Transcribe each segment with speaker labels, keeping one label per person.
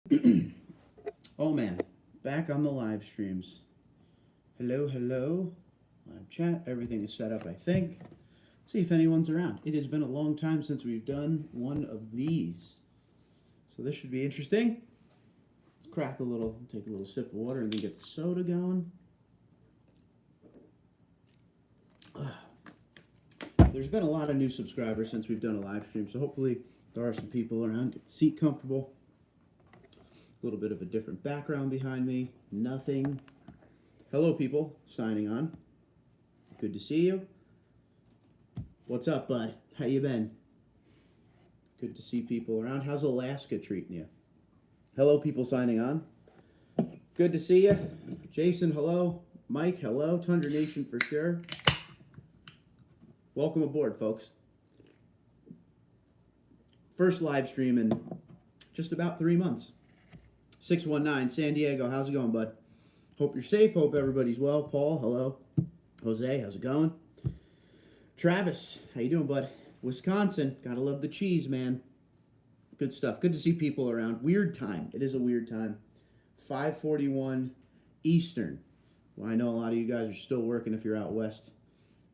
Speaker 1: Oh man, back on the live streams. Hello, hello. Live chat. Everything is set up, I think. See if anyone's around. It has been a long time since we've done one of these. So this should be interesting. Let's crack a little, take a little sip of water and then get the soda going. There's been a lot of new subscribers since we've done a live stream, so hopefully there are some people around. Get the seat comfortable. A little bit of a different background behind me. Nothing. Hello, people. Signing on. Good to see you. What's up, bud? How you been? Good to see people around. How's Alaska treating you? Hello, people signing on. Good to see you. Jason, hello. Mike, hello. Tundra Nation for sure. Welcome aboard, folks. First live stream in just about 3 months. 619, San Diego. How's it going, bud? Hope you're safe. Hope everybody's well. Paul, hello. Jose, how's it going? Travis, how you doing, bud? Wisconsin, gotta love the cheese, man. Good stuff. Good to see people around. Weird time. It is a weird time. 5:41 Eastern. Well, I know a lot of you guys are still working if you're out west.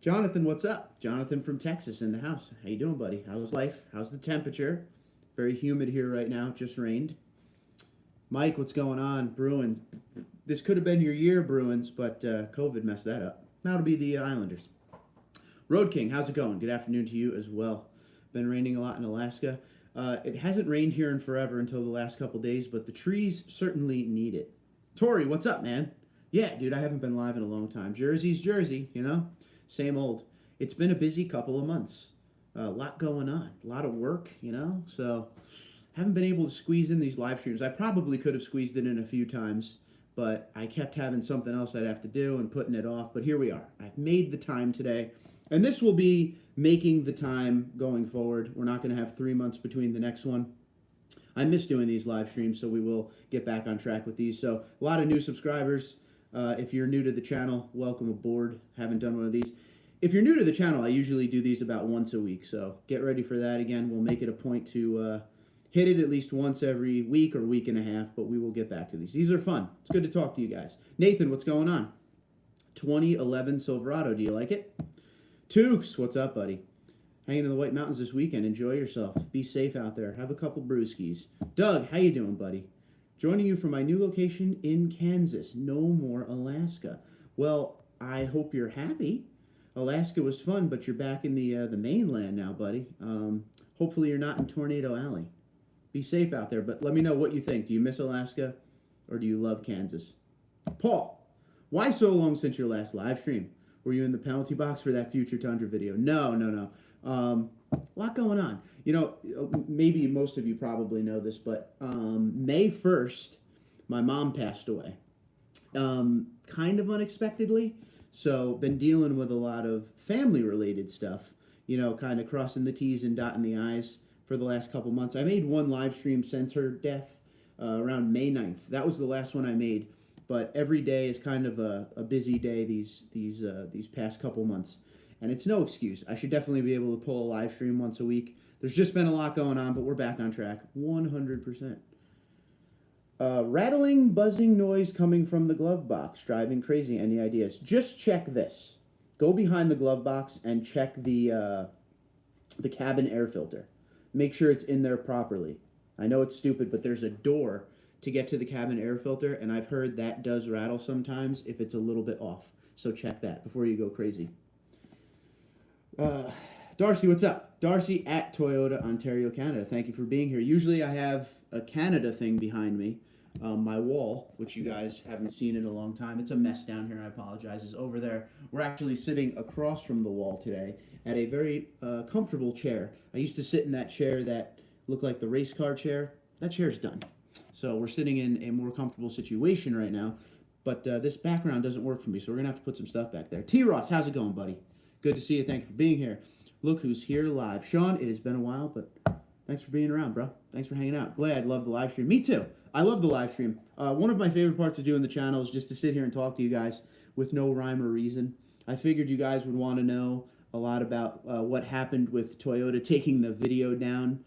Speaker 1: Jonathan, what's up? Jonathan from Texas in the house. How you doing, buddy? How's life? How's the temperature? Very humid here right now. It just rained. Mike, what's going on? Bruins. This could have been your year, Bruins, but COVID messed that up. Now it'll be the Islanders. Road King, how's it going? Good afternoon to you as well. Been raining a lot in Alaska. It hasn't rained here in forever until the last couple days, but the trees certainly need it. Tori, what's up, man? Yeah, dude, I haven't been live in a long time. Jersey's Jersey, you know? Same old. It's been a busy couple of months. A lot going on. A lot of work, you know? So haven't been able to squeeze in these live streams. I probably could have squeezed it in a few times, but I kept having something else I'd have to do and putting it off. But here we are. I've made the time today. And this will be making the time going forward. We're not going to have 3 months between the next one. I miss doing these live streams, so we will get back on track with these. So a lot of new subscribers. If you're new to the channel, welcome aboard. Haven't done one of these. If you're new to the channel, I usually do these about once a week. So get ready for that again. We'll make it a point to hit it at least once every week or week and a half, but we will get back to these. These are fun. It's good to talk to you guys. Nathan, what's going on? 2011 Silverado, do you like it? Tukes, what's up, buddy? Hanging in the White Mountains this weekend. Enjoy yourself. Be safe out there. Have a couple brewskis. Doug, how you doing, buddy? Joining you from my new location in Kansas. No more Alaska. Well, I hope you're happy. Alaska was fun, but you're back in the mainland now, buddy. Hopefully you're not in Tornado Alley. Be safe out there, but let me know what you think. Do you miss Alaska, or do you love Kansas? Paul, why so long since your last live stream? Were you in the penalty box for that future Tundra video? No. A lot going on. You know, maybe most of you probably know this, but May 1st, my mom passed away. Kind of unexpectedly. So been dealing with a lot of family-related stuff, you know, kind of crossing the T's and dotting the I's for the last couple months. I made one live stream since her death around May 9th. That was the last one I made. But every day is kind of a busy day these past couple months. And it's no excuse. I should definitely be able to pull a live stream once a week. There's just been a lot going on, but we're back on track 100%. Rattling, buzzing noise coming from the glove box. Driving crazy. Any ideas? Just check this. Go behind the glove box and check the cabin air filter. Make sure it's in there properly. I know it's stupid, but there's a door to get to the cabin air filter, and I've heard that does rattle sometimes if it's a little bit off. So check that before you go crazy. Darcy, what's up? Darcy at Toyota, Ontario, Canada. Thank you for being here. Usually I have a Canada thing behind me. My wall, which you guys haven't seen in a long time. It's a mess down here. I apologize. Is over there. We're actually sitting across from the wall today at a very comfortable chair. I used to sit in that chair that looked like the race car chair. That chair's done. So we're sitting in a more comfortable situation right now. But this background doesn't work for me, so we're going to have to put some stuff back there. T-Ross, how's it going, buddy? Good to see you. Thank you for being here. Look who's here live. Sean, it has been a while, but thanks for being around, bro. Thanks for hanging out. Glad, love the live stream. Me too. I love the live stream. One of my favorite parts of doing the channel is just to sit here and talk to you guys with no rhyme or reason. I figured you guys would want to know a lot about what happened with Toyota taking the video down.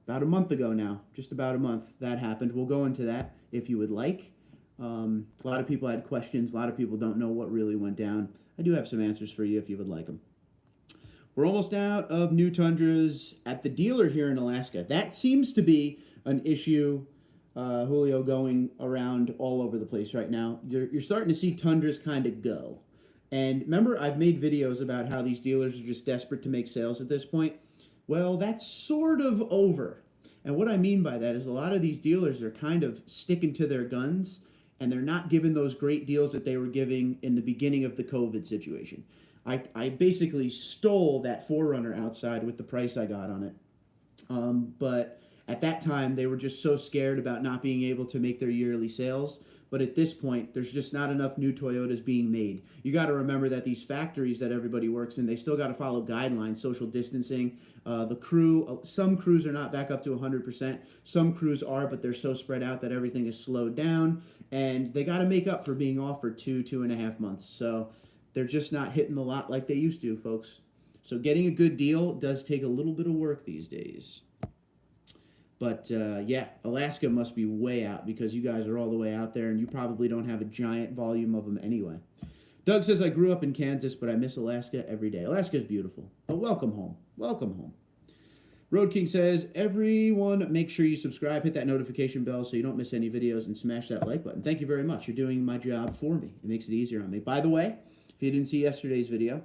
Speaker 1: about a month ago now, just about a month, that happened. We'll go into that if you would like. A lot of people had questions. A lot of people don't know what really went down. I do have some answers for you if you would like them. We're almost out of new Tundras at the dealer here in Alaska. That seems to be an issue, Julio, going around all over the place right now. You're starting to see Tundras kind of go. And remember, I've made videos about how these dealers are just desperate to make sales at this point. Well, that's sort of over. And what I mean by that is a lot of these dealers are kind of sticking to their guns, and they're not giving those great deals that they were giving in the beginning of the COVID situation. I basically stole that 4Runner outside with the price I got on it. But at that time, they were just so scared about not being able to make their yearly sales. But at this point, there's just not enough new Toyotas being made. You got to remember that these factories that everybody works in, they still got to follow guidelines, social distancing. The crew, some crews are not back up to 100%. Some crews are, but they're so spread out that everything is slowed down. And they got to make up for being off for 2.5 months. So they're just not hitting the lot like they used to, folks. So getting a good deal does take a little bit of work these days. But, yeah, Alaska must be way out because you guys are all the way out there, and you probably don't have a giant volume of them anyway. Doug says, I grew up in Kansas, but I miss Alaska every day. Alaska is beautiful. But welcome home. Welcome home. Road King says, everyone, make sure you subscribe, hit that notification bell so you don't miss any videos, and smash that like button. Thank you very much. You're doing my job for me. It makes it easier on me. By the way, if you didn't see yesterday's video,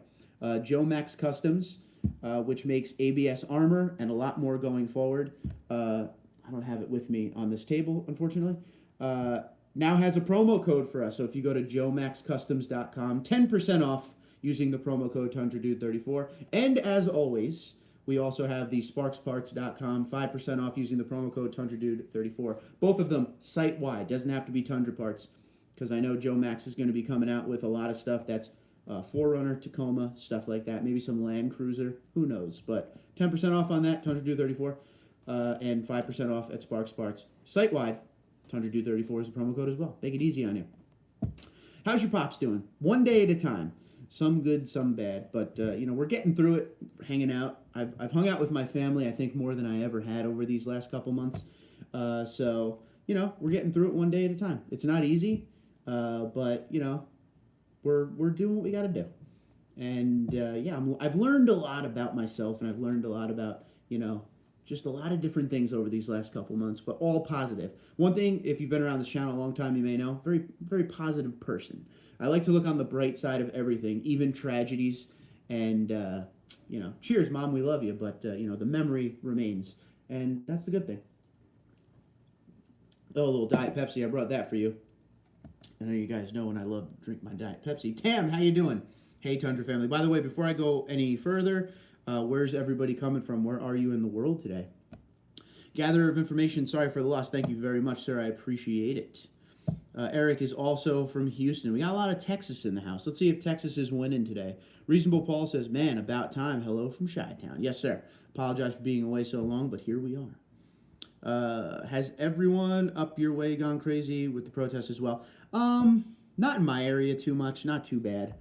Speaker 1: Joe Max Customs, which makes ABS armor and a lot more going forward. I don't have it with me on this table, unfortunately. Now has a promo code for us. So if you go to joemaxcustoms.com, 10% off using the promo code TundraDude34. And as always, we also have the sparksparts.com, 5% off using the promo code TundraDude34. Both of them site-wide. Doesn't have to be Tundra parts, because I know Joe Max is going to be coming out with a lot of stuff that's 4Runner, Tacoma, stuff like that. Maybe some Land Cruiser. Who knows? But 10% off on that, TundraDude34. And 5% off at Sparks Parts. Site-wide, TundraDude34 is the promo code as well. Make it easy on you. How's your pops doing? One day at a time. Some good, some bad. But, you know, we're getting through it, hanging out. I've hung out with my family, I think, more than I ever had over these last couple months. So, you know, we're getting through it one day at a time. It's not easy, but, you know, we're doing what we got to do. And, yeah, I've learned a lot about myself, and I've learned a lot about, you know, just a lot of different things over these last couple months, but all positive. One thing, if you've been around this channel a long time, you may know, very, very positive person. I like to look on the bright side of everything, even tragedies. And, you know, cheers, Mom, we love you. But, you know, the memory remains. And that's the good thing. Oh, a little Diet Pepsi. I brought that for you. I know you guys know when I love to drink my Diet Pepsi. Tam, how you doing? Hey, Tundra family. By the way, before I go any further, where's everybody coming from? Where are you in the world today? Gatherer of information, sorry for the loss. Thank you very much, sir. I appreciate it. Eric is also from Houston. We got a lot of Texas in the house. Let's see if Texas is winning today. Reasonable Paul says, man, about time. Hello from Chi-Town. Yes, sir. Apologize for being away so long, but here we are. Has everyone up your way gone crazy with the protests as well? Not in my area too much. Not too bad.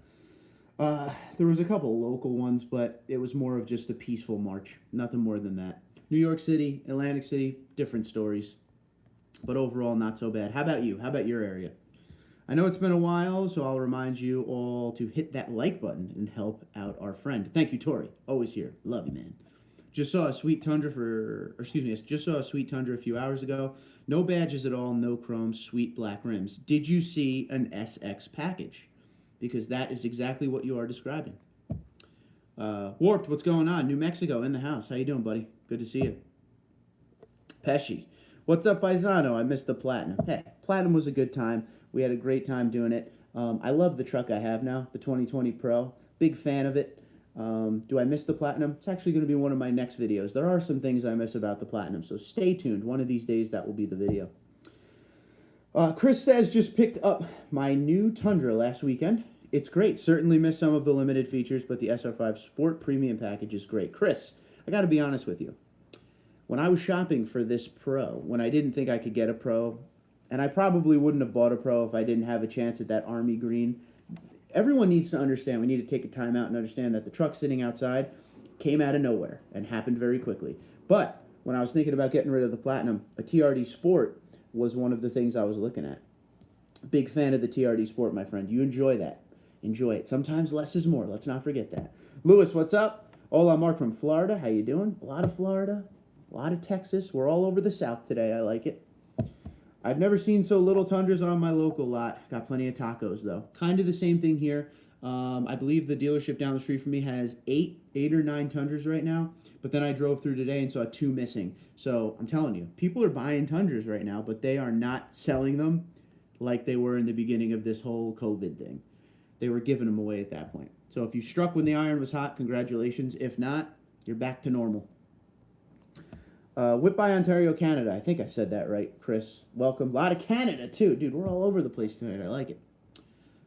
Speaker 1: There was a couple local ones, but it was more of just a peaceful march. Nothing more than that. New York City, Atlantic City, different stories. But overall, not so bad. How about you? How about your area? I know it's been a while, so I'll remind you all to hit that like button and help out our friend. Thank you, Tori. Always here. Love you, man. Just saw a sweet Tundra just saw a sweet Tundra a few hours ago. No badges at all, no chrome, sweet black rims. Did you see an SX package? Because that is exactly what you are describing. Warped, what's going on? New Mexico in the house. How you doing, buddy? Good to see you. Pesci. What's up, Paisano? I missed the Platinum. Hey, Platinum was a good time. We had a great time doing it. I love the truck I have now, the 2020 Pro. Big fan of it. Do I miss the Platinum? It's actually going to be one of my next videos. There are some things I miss about the Platinum, so stay tuned. One of these days, that will be the video. Chris says, just picked up my new Tundra last weekend. It's great. Certainly missed some of the limited features, but the SR5 Sport Premium package is great. Chris, I got to be honest with you. When I was shopping for this Pro, when I didn't think I could get a Pro, and I probably wouldn't have bought a Pro if I didn't have a chance at that Army Green, everyone needs to understand, we need to take a time out and understand that the truck sitting outside came out of nowhere and happened very quickly. But when I was thinking about getting rid of the Platinum, a TRD Sport was one of the things I was looking at. Big fan of the TRD Sport, my friend. You enjoy that. Enjoy it. Sometimes less is more. Let's not forget that. Lewis, what's up? Hola, Mark from Florida. How you doing? A lot of Florida, a lot of Texas. We're all over the South today. I like it. I've never seen so little Tundras on my local lot. Got plenty of tacos, though. Kind of the same thing here. I believe the dealership down the street from me has eight or nine Tundras right now. But then I drove through today and saw 2 missing. So I'm telling you, people are buying Tundras right now, but they are not selling them like they were in the beginning of this whole COVID thing. They were giving them away at that point. So if you struck when the iron was hot, congratulations. If not, you're back to normal. Whip by Ontario, Canada. I think I said that right, Chris. Welcome. A lot of Canada, too. Dude, we're all over the place tonight. I like it.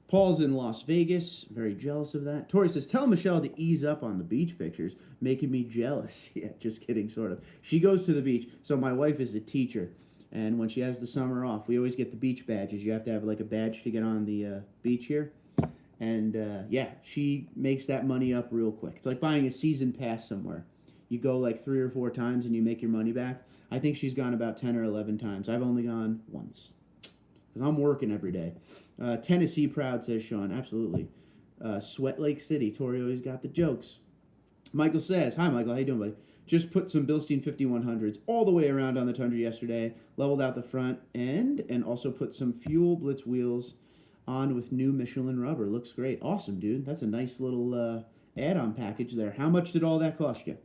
Speaker 1: Paul's in Las Vegas. Very jealous of that. Tori says, tell Michelle to ease up on the beach pictures, making me jealous. Yeah, just kidding, sort of. She goes to the beach. So my wife is a teacher. And when she has the summer off, we always get the beach badges. You have to have like a badge to get on the beach here. And yeah, she makes that money up real quick. It's like buying a season pass somewhere. You go like 3 or 4 times and you make your money back. I think she's gone about 10 or 11 times. I've only gone once because I'm working every day. Tennessee proud, says Sean. Absolutely. Sweat Lake City. Tori always got the jokes. Michael says, hi, Michael. How you doing, buddy? Just put some Bilstein 5100s all the way around on the Tundra yesterday. Leveled out the front end and also put some Fuel Blitz wheels on with new Michelin rubber. Looks great. Awesome, dude. That's a nice little add-on package there. How much did all that cost you?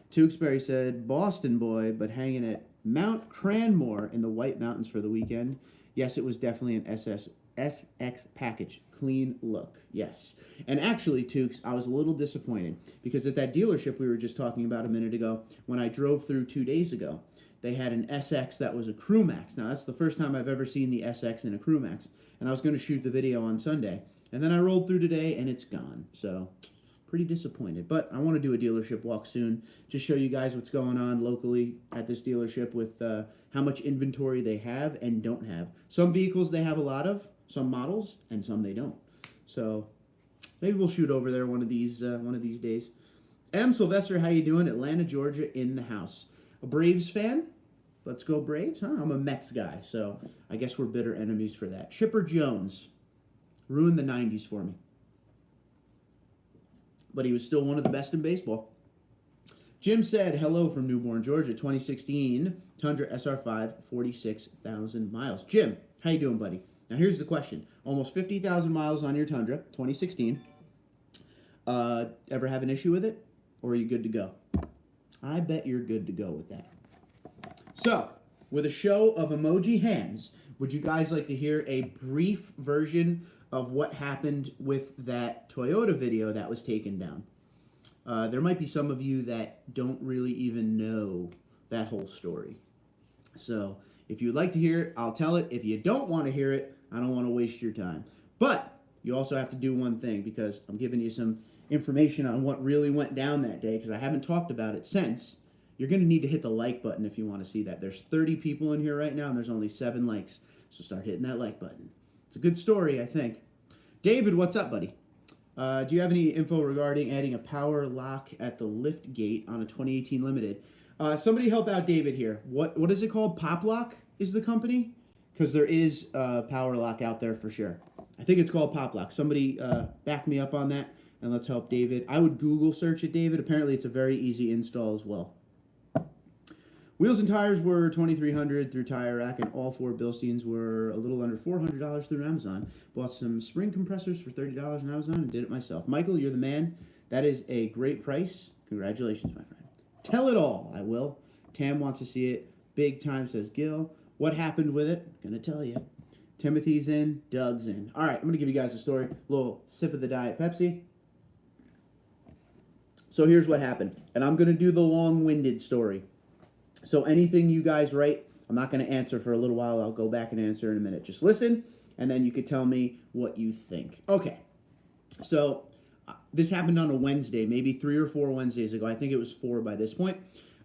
Speaker 1: Tewksbury said, Boston boy, but hanging at Mount Cranmore in the White Mountains for the weekend. Yes, it was definitely an SX package. Clean look. Yes. And actually, Tukes, I was a little disappointed because at that dealership we were just talking about a minute ago, when I drove through 2 days ago, they had an SX that was a Crew Max. Now, that's the first time I've ever seen the SX in a Crew Max. And I was going to shoot the video on Sunday. And then I rolled through today, and it's gone. So, pretty disappointed. But I want to do a dealership walk soon. Just show you guys what's going on locally at this dealership with how much inventory they have and don't have. Some vehicles they have a lot of, some models, and some they don't. So, maybe we'll shoot over there one of these days. M. Sylvester, how you doing? Atlanta, Georgia, in the house. A Braves fan? Let's go Braves, huh? I'm a Mets guy, so I guess we're bitter enemies for that. Chipper Jones ruined the 90s for me. But he was still one of the best in baseball. Jim said, hello from Newborn, Georgia, 2016 Tundra SR5, 46,000 miles. Jim, how you doing, buddy? Now here's the question. Almost 50,000 miles on your Tundra, 2016. Ever have an issue with it? Or are you good to go? I bet you're good to go with that. So, with a show of emoji hands, would you guys like to hear a brief version of what happened with that Toyota video that was taken down? There might be some of you that don't really even know that whole story. So, if you'd like to hear it, I'll tell it. If you don't want to hear it, I don't want to waste your time. But you also have to do one thing, because I'm giving you some information on what really went down that day, because I haven't talked about it since. You're going to need to hit the like button if you want to see that. There's 30 people in here right now, and there's only 7 likes. So start hitting that like button. It's a good story, I think. David, what's up, buddy? Do you have any info regarding adding a power lock at the lift gate on a 2018 Limited? Somebody help out David here. What is it called? Pop Lock is the company? Because there is a power lock out there for sure. I think it's called Pop Lock. Somebody back me up on that, and let's help David. I would Google search it, David. Apparently, it's a very easy install as well. Wheels and tires were $2,300 through Tire Rack, and all 4 Bilsteins were a little under $400 through Amazon. Bought some spring compressors for $30 on Amazon and did it myself. Michael, you're the man. That is a great price. Congratulations, my friend. Tell it all. I will. Tam wants to see it. Big time, says Gil. What happened with it? Gonna tell you. Timothy's in. Doug's in. All right, I'm gonna give you guys a story. A little sip of the Diet Pepsi. So here's what happened, and I'm gonna do the long-winded story. So anything you guys write, I'm not going to answer for a little while. I'll go back and answer in a minute. Just listen, and then you could tell me what you think. Okay, so this happened on a Wednesday, maybe 3 or 4 Wednesdays ago. I think it was 4 by this point.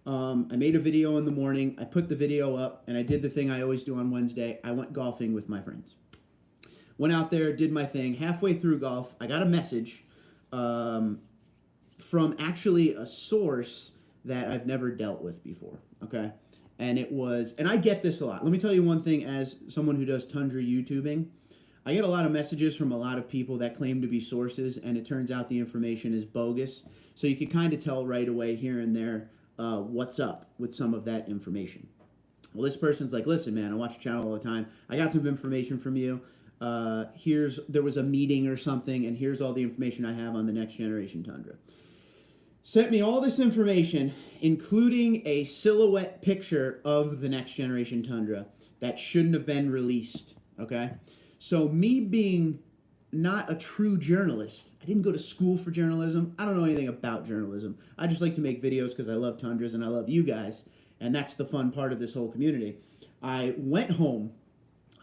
Speaker 1: I made a video in the morning. I put the video up, and I did the thing I always do on Wednesday. I went golfing with my friends. Went out there, did my thing. Halfway through golf, I got a message from actually a source that I've never dealt with before. Okay. And it was, and I get this a lot. Let me tell you one thing as someone who does Tundra YouTubing. I get a lot of messages from a lot of people that claim to be sources, and it turns out the information is bogus. So you can kind of tell right away here and there what's up with some of that information. Well, this person's like, listen, man, I watch your channel all the time. I got some information from you. There was a meeting or something, and here's all the information I have on the next generation Tundra. Sent me all this information, including a silhouette picture of the next generation Tundra that shouldn't have been released, okay? So me being not a true journalist, I didn't go to school for journalism. I don't know anything about journalism. I just like to make videos because I love Tundras and I love you guys, and that's the fun part of this whole community. I went home.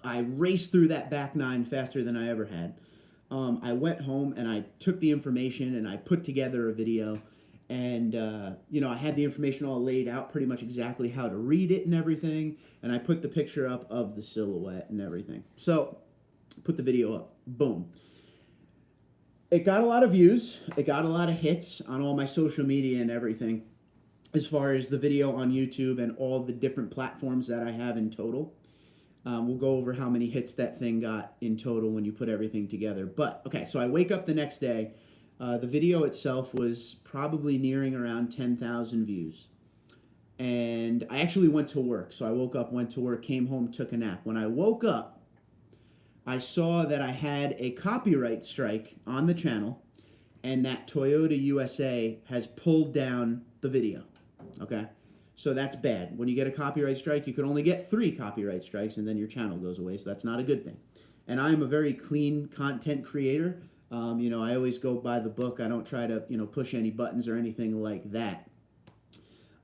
Speaker 1: I raced through that back nine faster than I ever had. I went home and I took the information and I put together a video. And, I had the information all laid out, pretty much exactly how to read it and everything. And I put the picture up of the silhouette and everything. So, put the video up. Boom. It got a lot of views. It got a lot of hits on all my social media and everything, as far as the video on YouTube and all the different platforms that I have in total. We'll go over how many hits that thing got in total when you put everything together. But, okay, so I wake up the next day. The video itself was probably nearing around 10,000 views. And I actually went to work. So I woke up, went to work, came home, took a nap. When I woke up, I saw that I had a copyright strike on the channel and that Toyota USA has pulled down the video. Okay? So that's bad. When you get a copyright strike, you can only get 3 copyright strikes and then your channel goes away. So that's not a good thing. And I'm a very clean content creator. I always go by the book. I don't try to, push any buttons or anything like that.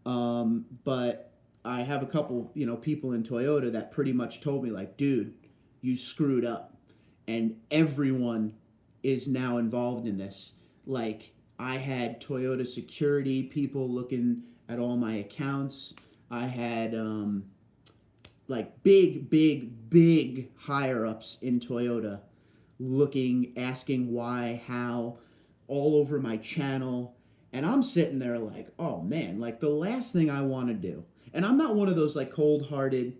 Speaker 1: But I have a couple, people in Toyota that pretty much told me, like, dude, you screwed up. And everyone is now involved in this. Like, I had Toyota security people looking at all my accounts. I had, big higher-ups in Toyota looking, asking why, how, all over my channel. And I'm sitting there like, oh man, like the last thing I want to do. And I'm not one of those like cold-hearted,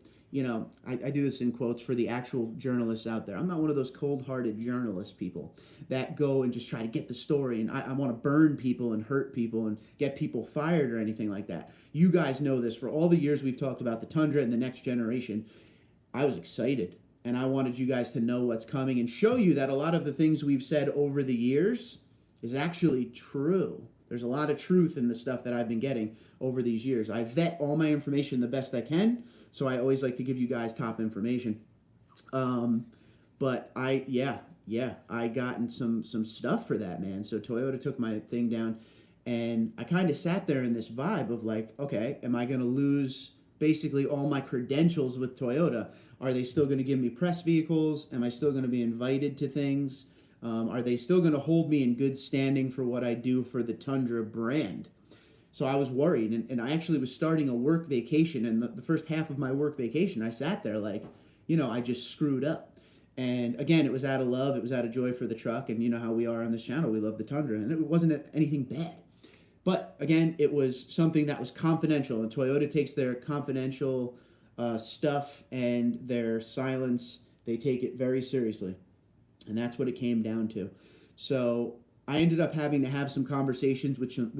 Speaker 1: I do this in quotes for the actual journalists out there. I'm not one of those cold-hearted journalist people that go and just try to get the story and I want to burn people and hurt people and get people fired or anything like that. You guys know this. For all the years we've talked about the Tundra and the next generation, I was excited. And I wanted you guys to know what's coming and show you that a lot of the things we've said over the years is actually true. There's a lot of truth in the stuff that I've been getting over these years. I vet all my information the best I can, so I always like to give you guys top information. But I gotten some stuff for that, man. So Toyota took my thing down, and I kind of sat there in this vibe of like, okay, am I going to lose basically all my credentials with Toyota? Are they still going to give me press vehicles? Am I still going to be invited to things? Are they still going to hold me in good standing for what I do for the Tundra brand? So I was worried, and I actually was starting a work vacation, and the first half of my work vacation, I sat there like, I just screwed up. And again, it was out of love, it was out of joy for the truck, and you know how we are on this channel, we love the Tundra, and it wasn't anything bad. But again, it was something that was confidential, and Toyota takes their confidential stuff and their silence, they take it very seriously. And that's what it came down to. So I ended up having to have some conversations with some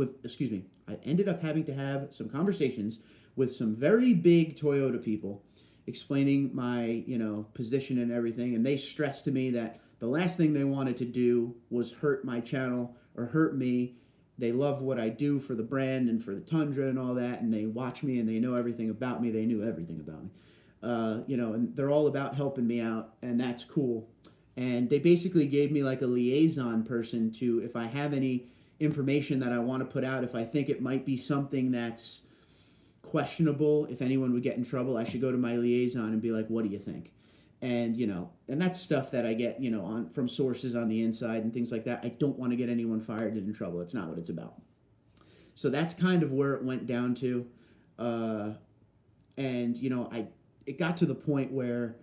Speaker 1: very big Toyota people, explaining my, position and everything. And they stressed to me that the last thing they wanted to do was hurt my channel or hurt me. They love what I do for the brand and for the Tundra and all that, and they watch me and they know everything about me. They knew everything about me. And they're all about helping me out, and that's cool. And they basically gave me like a liaison person to, if I have any information that I want to put out, if I think it might be something that's questionable, if anyone would get in trouble, I should go to my liaison and be like, what do you think? And, and that's stuff that I get, from sources on the inside and things like that. I don't want to get anyone fired and in trouble. It's not what it's about. So that's kind of where it went down to. It got to the point where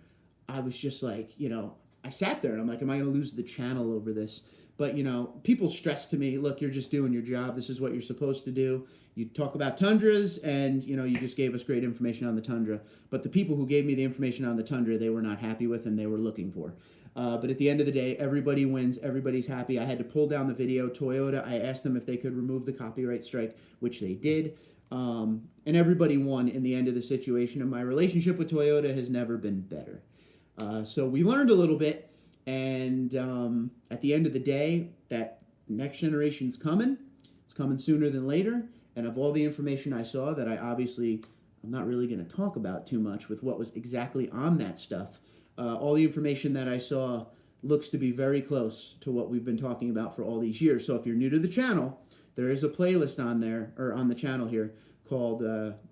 Speaker 1: I was just like, I sat there and I'm like, am I going to lose the channel over this? But, you know, people stress to me, look, you're just doing your job. This is what you're supposed to do. You talk about Tundras, and, you know, you just gave us great information on the Tundra. But the people who gave me the information on the Tundra, they were not happy with and they were looking for. But at the end of the day, everybody wins. Everybody's happy. I had to pull down the video. Toyota, I asked them if they could remove the copyright strike, which they did. And everybody won in the end of the situation. And my relationship with Toyota has never been better. So we learned a little bit. And at the end of the day, that next generation's coming. It's coming sooner than later. And of all the information I saw that I'm not really going to talk about too much with what was exactly on that stuff. All the information that I saw looks to be very close to what we've been talking about for all these years. So if you're new to the channel, there is a playlist on there, or on the channel here, called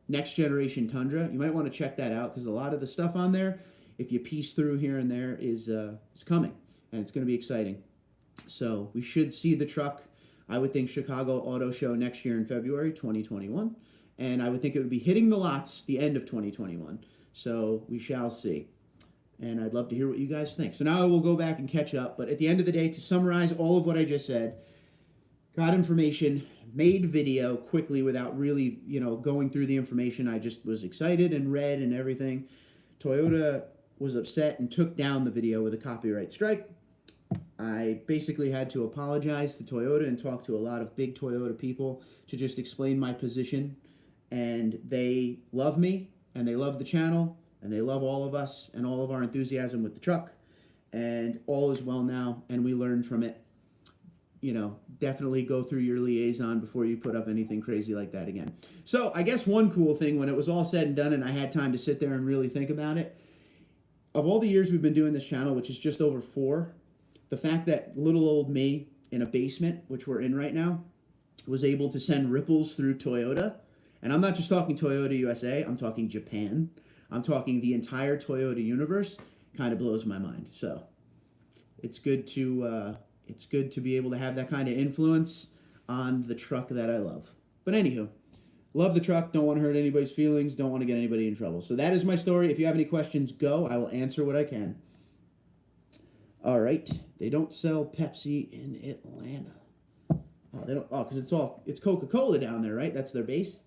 Speaker 1: Next Generation Tundra. You might want to check that out because a lot of the stuff on there, if you piece through here and there, is coming, and it's going to be exciting. So we should see the truck, I would think, Chicago Auto Show next year in February 2021, and I would think it would be hitting the lots the end of 2021. So we shall see. And I'd love to hear what you guys think. So now I will go back and catch up. But at the end of the day, to summarize all of what I just said, got information, made video quickly without really, you know, going through the information. I just was excited and read and everything. Toyota was upset and took down the video with a copyright strike. I basically had to apologize to Toyota and talk to a lot of big Toyota people to just explain my position. And they love me, and they love the channel, and they love all of us and all of our enthusiasm with the truck. And all is well now, and we learned from it. You know, definitely go through your liaison before you put up anything crazy like that again. So I guess one cool thing, when it was all said and done and I had time to sit there and really think about it, of all the years we've been doing this channel, which is just over 4, the fact that little old me in a basement, which we're in right now, was able to send ripples through Toyota. And I'm not just talking Toyota USA, I'm talking Japan. I'm talking the entire Toyota universe. Kind of blows my mind. So it's good to be able to have that kind of influence on the truck that I love. But anywho, love the truck. Don't want to hurt anybody's feelings. Don't want to get anybody in trouble. So that is my story. If you have any questions, go. I will answer what I can. All right. They don't sell Pepsi in Atlanta. Oh, they don't. Oh, because it's Coca-Cola down there, right? That's their base.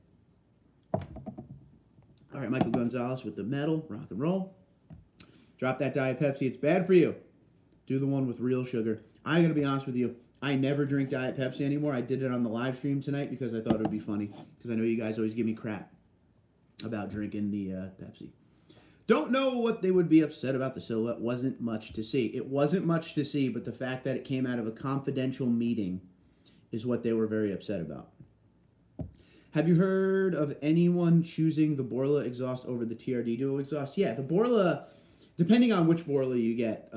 Speaker 1: All right, Michael Gonzalez with the medal, rock and roll. Drop that Diet Pepsi. It's bad for you. Do the one with real sugar. I'm going to be honest with you. I never drink Diet Pepsi anymore. I did it on the live stream tonight because I thought it would be funny. Because I know you guys always give me crap about drinking the Pepsi. Don't know what they would be upset about. The silhouette wasn't much to see. It wasn't much to see, but the fact that it came out of a confidential meeting is what they were very upset about. Have you heard of anyone choosing the Borla exhaust over the TRD dual exhaust? Yeah, the Borla, depending on which Borla you get,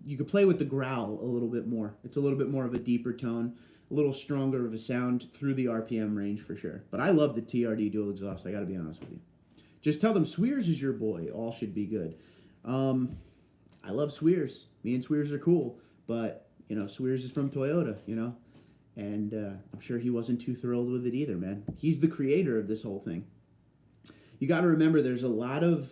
Speaker 1: you could play with the growl a little bit more. It's a little bit more of a deeper tone, a little stronger of a sound through the RPM range for sure. But I love the TRD dual exhaust, I gotta be honest with you. Just tell them Swears is your boy. All should be good. I love Swears. Me and Swears are cool. But, you know, Swears is from Toyota, you know. And I'm sure he wasn't too thrilled with it either, man. He's the creator of this whole thing. You got to remember, there's a lot of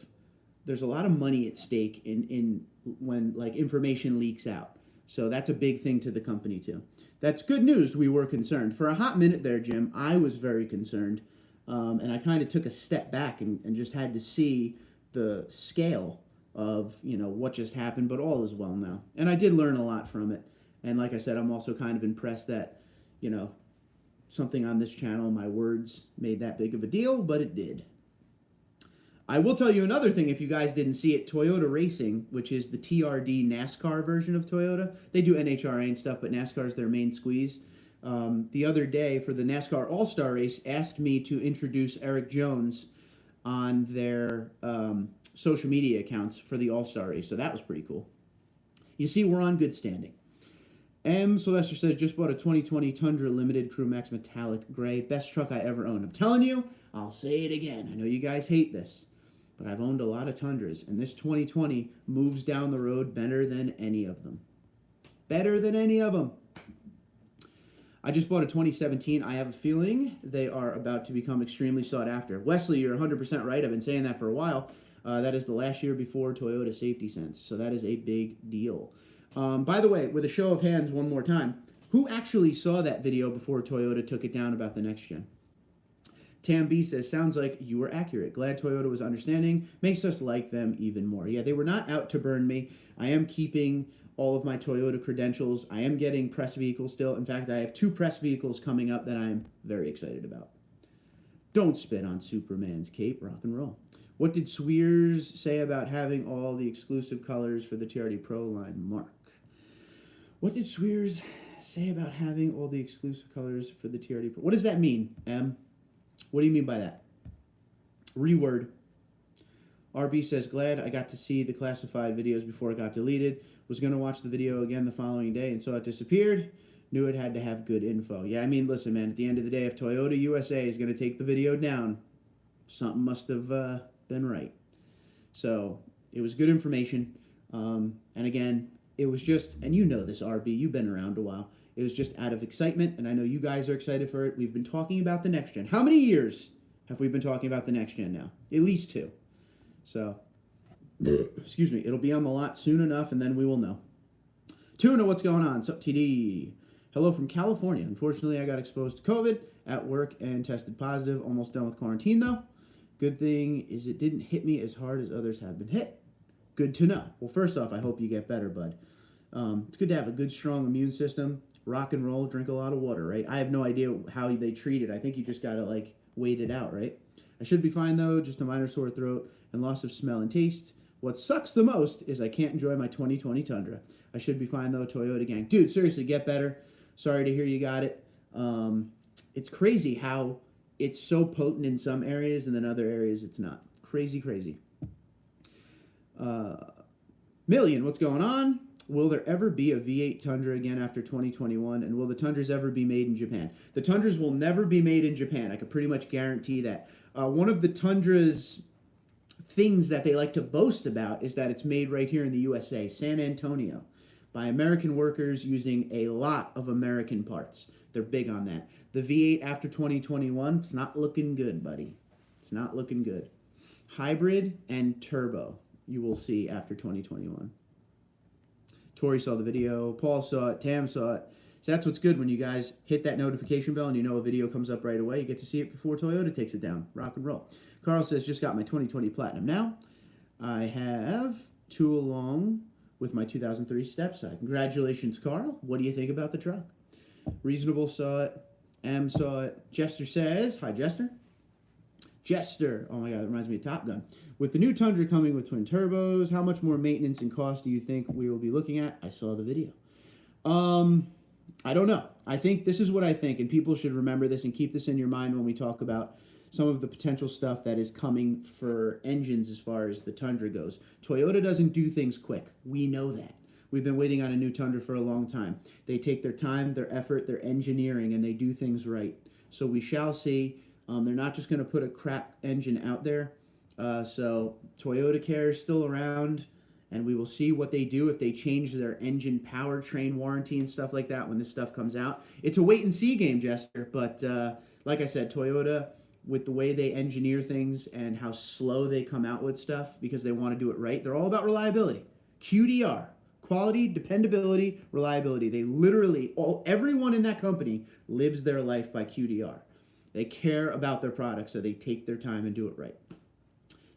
Speaker 1: money at stake in when like information leaks out. So that's a big thing to the company too. That's good news. We were concerned for a hot minute there, Jim. I was very concerned, and I kind of took a step back and just had to see the scale of, you know, what just happened. But all is well now, and I did learn a lot from it. And like I said, I'm also kind of impressed that, you know, something on this channel, my words made that big of a deal, but it did. I will tell you another thing if you guys didn't see it. Toyota Racing, which is the TRD NASCAR version of Toyota. They do NHRA and stuff, but NASCAR is their main squeeze. The other day for the NASCAR All-Star Race asked me to introduce Eric Jones on their social media accounts for the All-Star Race. So that was pretty cool. You see, we're on good standing. M. Sylvester says, just bought a 2020 Tundra Limited Crew Max Metallic Gray. Best truck I ever owned. I'm telling you, I'll say it again. I know you guys hate this, but I've owned a lot of Tundras, and this 2020 moves down the road better than any of them. Better than any of them. I just bought a 2017. I have a feeling they are about to become extremely sought after. Wesley, you're 100% right. I've been saying that for a while. That is the last year before Toyota Safety Sense, so that is a big deal. By the way, with a show of hands one more time, who actually saw that video before Toyota took it down about the next gen? Tam B says, sounds like you were accurate. Glad Toyota was understanding. Makes us like them even more. Yeah, they were not out to burn me. I am keeping all of my Toyota credentials. I am getting press vehicles still. In fact, I have 2 press vehicles coming up that I'm very excited about. Don't spit on Superman's cape. Rock and roll. What did Swears say about having all the exclusive colors for the TRD Pro line? Mark. What did Swears say about having all the exclusive colors for the TRD Pro? What does that mean, M? What do you mean by that? Reword. RB says, glad I got to see the classified videos before it got deleted. Was going to watch the video again the following day and saw it disappeared. Knew it had to have good info. Yeah, I mean, listen, man, at the end of the day, if Toyota USA is going to take the video down, something must have been right. So it was good information. And again, it was just, and you know this, RB, you've been around a while. It was just out of excitement, and I know you guys are excited for it. We've been talking about the next gen. How many years have we been talking about the next gen now? At least 2. So, excuse me, it'll be on the lot soon enough, and then we will know. Tuna, what's going on? Sup, TD? Hello from California. Unfortunately, I got exposed to COVID at work and tested positive. Almost done with quarantine, though. Good thing is it didn't hit me as hard as others have been hit. Good to know. Well, first off, I hope you get better, bud. It's good to have a good, strong immune system. Rock and roll, drink a lot of water, right? I have no idea how they treat it. I think you just got to, like, wait it out, right? I should be fine, though. Just a minor sore throat and loss of smell and taste. What sucks the most is I can't enjoy my 2020 Tundra. I should be fine, though, Toyota gang. Dude, seriously, get better. Sorry to hear you got it. It's crazy how it's so potent in some areas and then other areas it's not. Crazy, crazy. Million, what's going on? Will there ever be a V8 Tundra again after 2021? And will the Tundras ever be made in Japan? The Tundras will never be made in Japan. I can pretty much guarantee that. One of the Tundra's things that they like to boast about is that it's made right here in the USA, San Antonio, by American workers using a lot of American parts. They're big on that. The V8 after 2021, it's not looking good, buddy. It's not looking good. Hybrid and turbo, you will see after 2021. Tori saw the video, Paul saw it, Tam saw it. So that's what's good when you guys hit that notification bell and you know a video comes up right away. You get to see it before Toyota takes it down. Rock and roll. Carl says, just got my 2020 Platinum now. I have 2 along with my 2003 Stepside. Congratulations, Carl. What do you think about the truck? Reasonable saw it. M saw it. Jester says, hi, Jester. Jester, oh my God, that reminds me of Top Gun. With the new Tundra coming with twin turbos, how much more maintenance and cost do you think we will be looking at? I saw the video. I don't know. I think this is what I think, and people should remember this and keep this in your mind when we talk about some of the potential stuff that is coming for engines as far as the Tundra goes. Toyota doesn't do things quick. We know that. We've been waiting on a new Tundra for a long time. They take their time, their effort, their engineering, and they do things right. So we shall see. They're not just going to put a crap engine out there. So Toyota Care is still around, and we will see what they do if they change their engine powertrain warranty and stuff like that when this stuff comes out. It's a wait-and-see game, Jester, but like I said, Toyota, with the way they engineer things and how slow they come out with stuff because they want to do it right, they're all about reliability. QDR, quality, dependability, reliability. They literally, everyone in that company lives their life by QDR. They care about their product, so they take their time and do it right.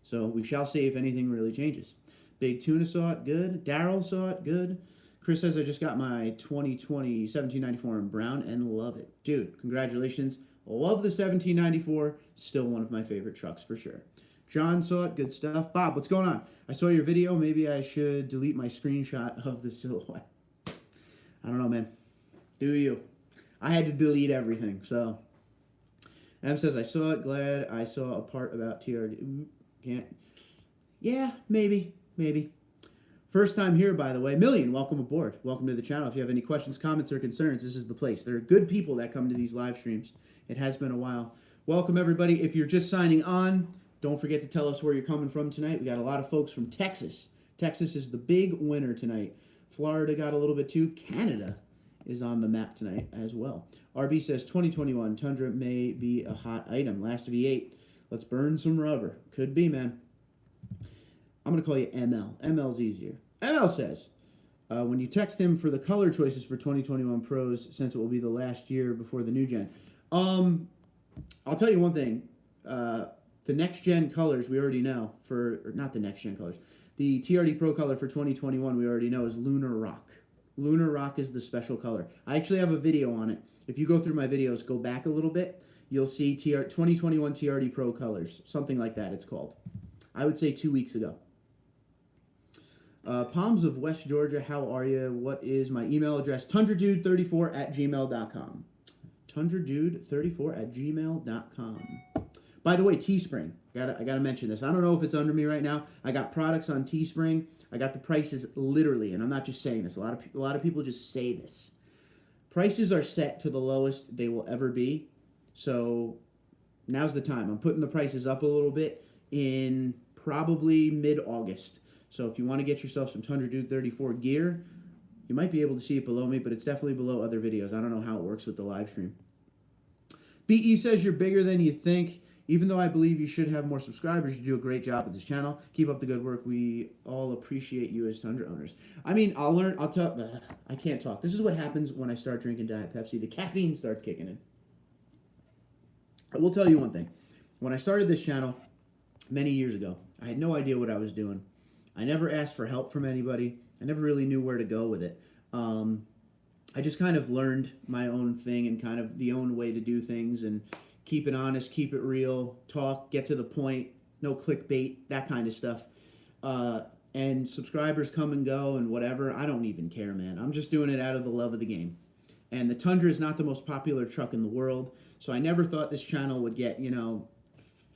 Speaker 1: So we shall see if anything really changes. Big Tuna saw it, good. Daryl saw it, good. Chris says, I just got my 2020 1794 in brown and love it. Dude, congratulations. Love the 1794. Still one of my favorite trucks for sure. John saw it, good stuff. Bob, what's going on? I saw your video. Maybe I should delete my screenshot of the silhouette. I don't know, man. Do you? I had to delete everything, so... M says, I saw it, glad I saw a part about TRD. Can't. Yeah, maybe. First time here, by the way. Million, welcome aboard. Welcome to the channel. If you have any questions, comments, or concerns, this is the place. There are good people that come to these live streams. It has been a while. Welcome, everybody. If you're just signing on, don't forget to tell us where you're coming from tonight. We got a lot of folks from Texas. Texas is the big winner tonight. Florida got a little bit too. Canada is on the map tonight as well. RB says 2021 Tundra may be a hot item. Last V8. Let's burn some rubber. Could be, man. I'm going to call you ML. ML's easier. ML says, when you text him for the color choices for 2021 Pros, since it will be the last year before the new gen. I'll tell you one thing. The next gen colors we already know or not the next gen colors. The TRD Pro color for 2021 we already know is Lunar Rock. Lunar Rock is the special color. I actually have a video on it. If you go through my videos, go back a little bit, you'll see 2021 TRD Pro colors. Something like that it's called. I would say 2 weeks ago. Palms of West Georgia, how are you? What is my email address? TundraDude34@gmail.com. TundraDude34@gmail.com. By the way, Teespring. I gotta mention this. I don't know if it's under me right now. I got products on Teespring. I got the prices literally, and I'm not just saying this. A lot of people just say this. Prices are set to the lowest they will ever be. So now's the time. I'm putting the prices up a little bit in probably mid-August. So if you want to get yourself some TundraDude34 gear, you might be able to see it below me, but it's definitely below other videos. I don't know how it works with the live stream. BE says you're bigger than you think. Even though I believe you should have more subscribers, you do a great job with this channel. Keep up the good work. We all appreciate you as Tundra owners. I mean, I can't talk. This is what happens when I start drinking Diet Pepsi. The caffeine starts kicking in. I will tell you one thing. When I started this channel many years ago, I had no idea what I was doing. I never asked for help from anybody. I never really knew where to go with it. I just kind of learned my own thing and kind of the own way to do things and keep it honest, keep it real, talk, get to the point, no clickbait, that kind of stuff. And subscribers come and go and whatever. I don't even care, man. I'm just doing it out of the love of the game. And the Tundra is not the most popular truck in the world, so I never thought this channel would get,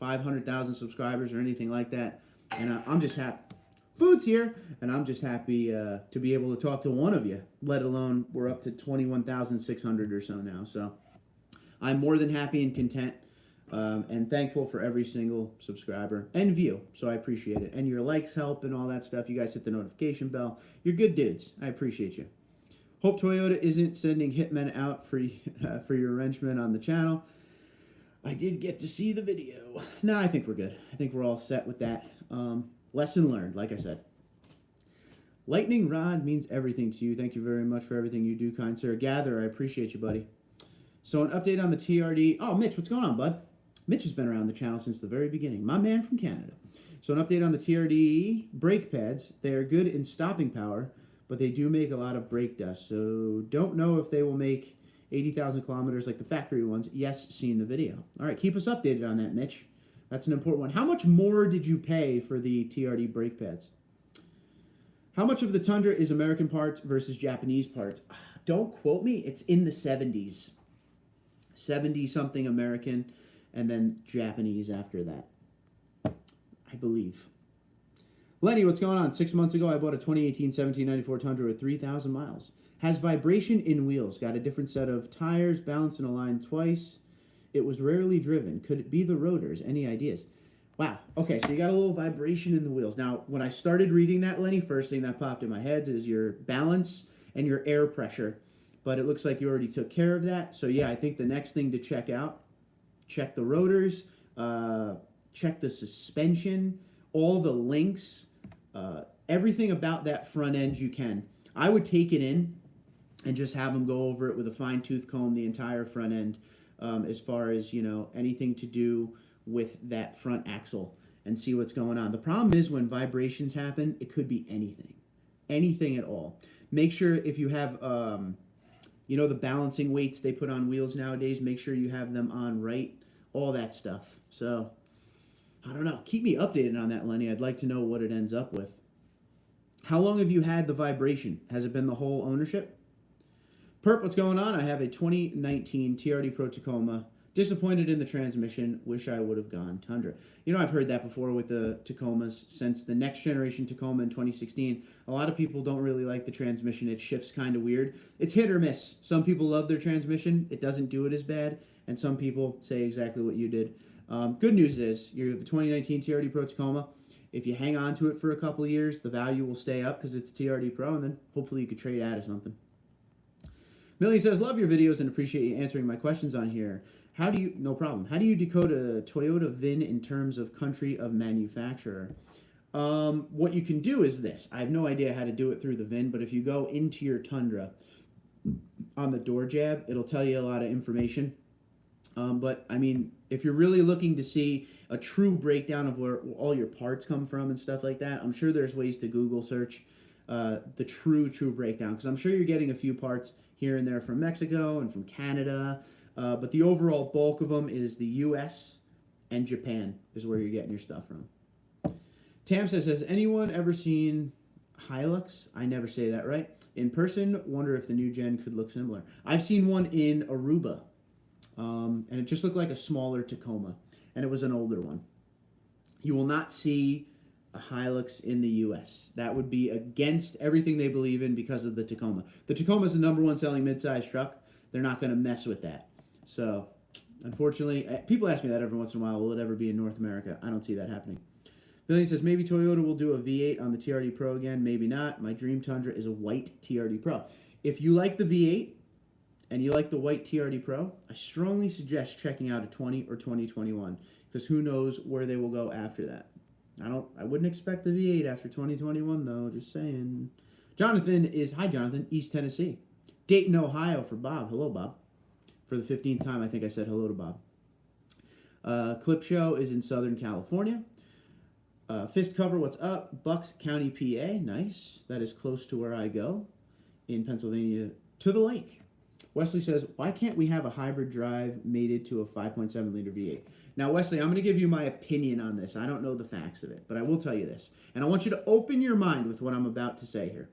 Speaker 1: 500,000 subscribers or anything like that. And I'm just happy. Food's here, and I'm just happy to be able to talk to one of you, let alone we're up to 21,600 or so now. So I'm more than happy and content and thankful for every single subscriber and view, so I appreciate it. And your likes help and all that stuff. You guys hit the notification bell. You're good dudes. I appreciate you. Hope Toyota isn't sending hitmen out for your wrenchmen on the channel. I did get to see the video. No, I think we're good. I think we're all set with that. Lesson learned, like I said. Lightning Rod means everything to you. Thank you very much for everything you do, kind sir. Gather, I appreciate you, buddy. So an update on the TRD. Oh, Mitch, what's going on, bud? Mitch has been around the channel since the very beginning. My man from Canada. So an update on the TRD brake pads. They are good in stopping power, but they do make a lot of brake dust. So don't know if they will make 80,000 kilometers like the factory ones. Yes, seen the video. All right, keep us updated on that, Mitch. That's an important one. How much more did you pay for the TRD brake pads? How much of the Tundra is American parts versus Japanese parts? Don't quote me. It's in the 70s. 70-something American, and then Japanese after that, I believe. Lenny, what's going on? 6 months ago, I bought a 2018 1794 Tundra with 3,000 miles. Has vibration in wheels. Got a different set of tires, balanced and aligned twice. It was rarely driven. Could it be the rotors? Any ideas? Wow. Okay, so you got a little vibration in the wheels. Now, when I started reading that, Lenny, first thing that popped in my head is your balance and your air pressure. But it looks like you already took care of that. So, yeah, I think the next thing to check out, check the rotors, check the suspension, all the links, everything about that front end you can. I would take it in and just have them go over it with a fine-tooth comb, the entire front end. As far as, anything to do with that front axle and see what's going on. The problem is when vibrations happen, it could be anything at all. Make sure if you have, the balancing weights they put on wheels nowadays, make sure you have them on right, all that stuff. So, I don't know. Keep me updated on that, Lenny. I'd like to know what it ends up with. How long have you had the vibration? Has it been the whole ownership? Perp, what's going on? I have a 2019 TRD Pro Tacoma. Disappointed in the transmission. Wish I would have gone Tundra. I've heard that before with the Tacomas. Since the next generation Tacoma in 2016, a lot of people don't really like the transmission. It shifts kind of weird. It's hit or miss. Some people love their transmission. It doesn't do it as bad. And some people say exactly what you did. Good news is, you have a 2019 TRD Pro Tacoma. If you hang on to it for a couple of years, the value will stay up because it's a TRD Pro, and then hopefully you could trade out of something. Millie says, love your videos and appreciate you answering my questions on here. No problem. How do you decode a Toyota VIN in terms of country of manufacturer? What you can do is this. I have no idea how to do it through the VIN, but if you go into your Tundra on the door jab, it'll tell you a lot of information. But I mean, if you're really looking to see a true breakdown of where all your parts come from and stuff like that, I'm sure there's ways to Google search the true breakdown, because I'm sure you're getting a few parts here and there from Mexico and from Canada, but the overall bulk of them is the U.S. and Japan is where you're getting your stuff from. Tam says, has anyone ever seen Hilux? I never say that right. In person, wonder if the new gen could look similar. I've seen one in Aruba, and it just looked like a smaller Tacoma, and it was an older one. You will not see a Hilux in the U.S. That would be against everything they believe in because of the Tacoma. The Tacoma is the #1 selling midsize truck. They're not going to mess with that. So, unfortunately, people ask me that every once in a while, will it ever be in North America? I don't see that happening. Billy says, maybe Toyota will do a V8 on the TRD Pro again. Maybe not. My dream Tundra is a white TRD Pro. If you like the V8 and you like the white TRD Pro, I strongly suggest checking out a 20 or 2021, because who knows where they will go after that. I wouldn't expect the V8 after 2021, though. Just saying. Jonathan is, hi, Jonathan, East Tennessee. Dayton, Ohio for Bob. Hello, Bob. For the 15th time, I think I said hello to Bob. Clip Show is in Southern California. Fist Cover, what's up? Bucks County, PA. Nice. That is close to where I go in Pennsylvania to the lake. Wesley says, why can't we have a hybrid drive mated to a 5.7 liter V8? Now, Wesley, I'm going to give you my opinion on this. I don't know the facts of it, but I will tell you this. And I want you to open your mind with what I'm about to say here.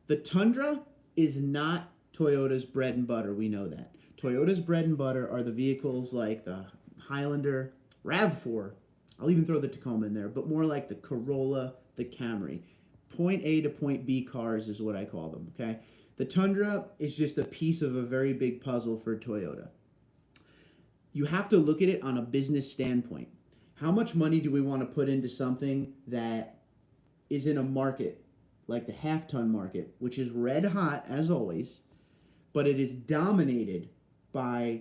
Speaker 1: The Tundra is not Toyota's bread and butter. We know that. Toyota's bread and butter are the vehicles like the Highlander, RAV4. I'll even throw the Tacoma in there, but more like the Corolla, the Camry. Point A to point B cars is what I call them, okay? The Tundra is just a piece of a very big puzzle for Toyota. You have to look at it on a business standpoint. How much money do we want to put into something that is in a market like the half-ton market, which is red hot as always, but it is dominated by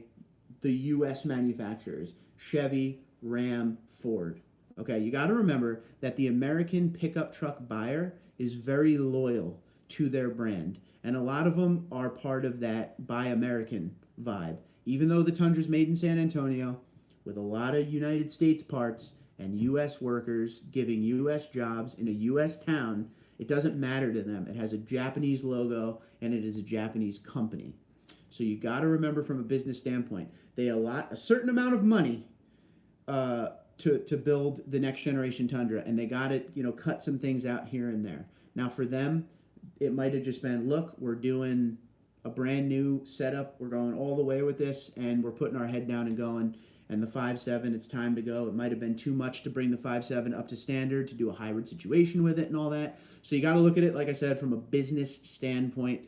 Speaker 1: the U.S. manufacturers, Chevy, Ram, Ford. Okay, you got to remember that the American pickup truck buyer is very loyal to their brand, and a lot of them are part of that Buy American vibe. Even though the Tundra's made in San Antonio, with a lot of United States parts and U.S. workers giving U.S. jobs in a U.S. town, it doesn't matter to them. It has a Japanese logo, and it is a Japanese company. So you got to remember, from a business standpoint, they allot a certain amount of money to build the next generation Tundra, and they got it, cut some things out here and there. Now for them, it might have just been, look, we're doing a brand new setup, we're going all the way with this, and we're putting our head down and going. And the 5.7, it's time to go. It might have been too much to bring the 5.7 up to standard, to do a hybrid situation with it and all that. So you got to look at it, like I said, from a business standpoint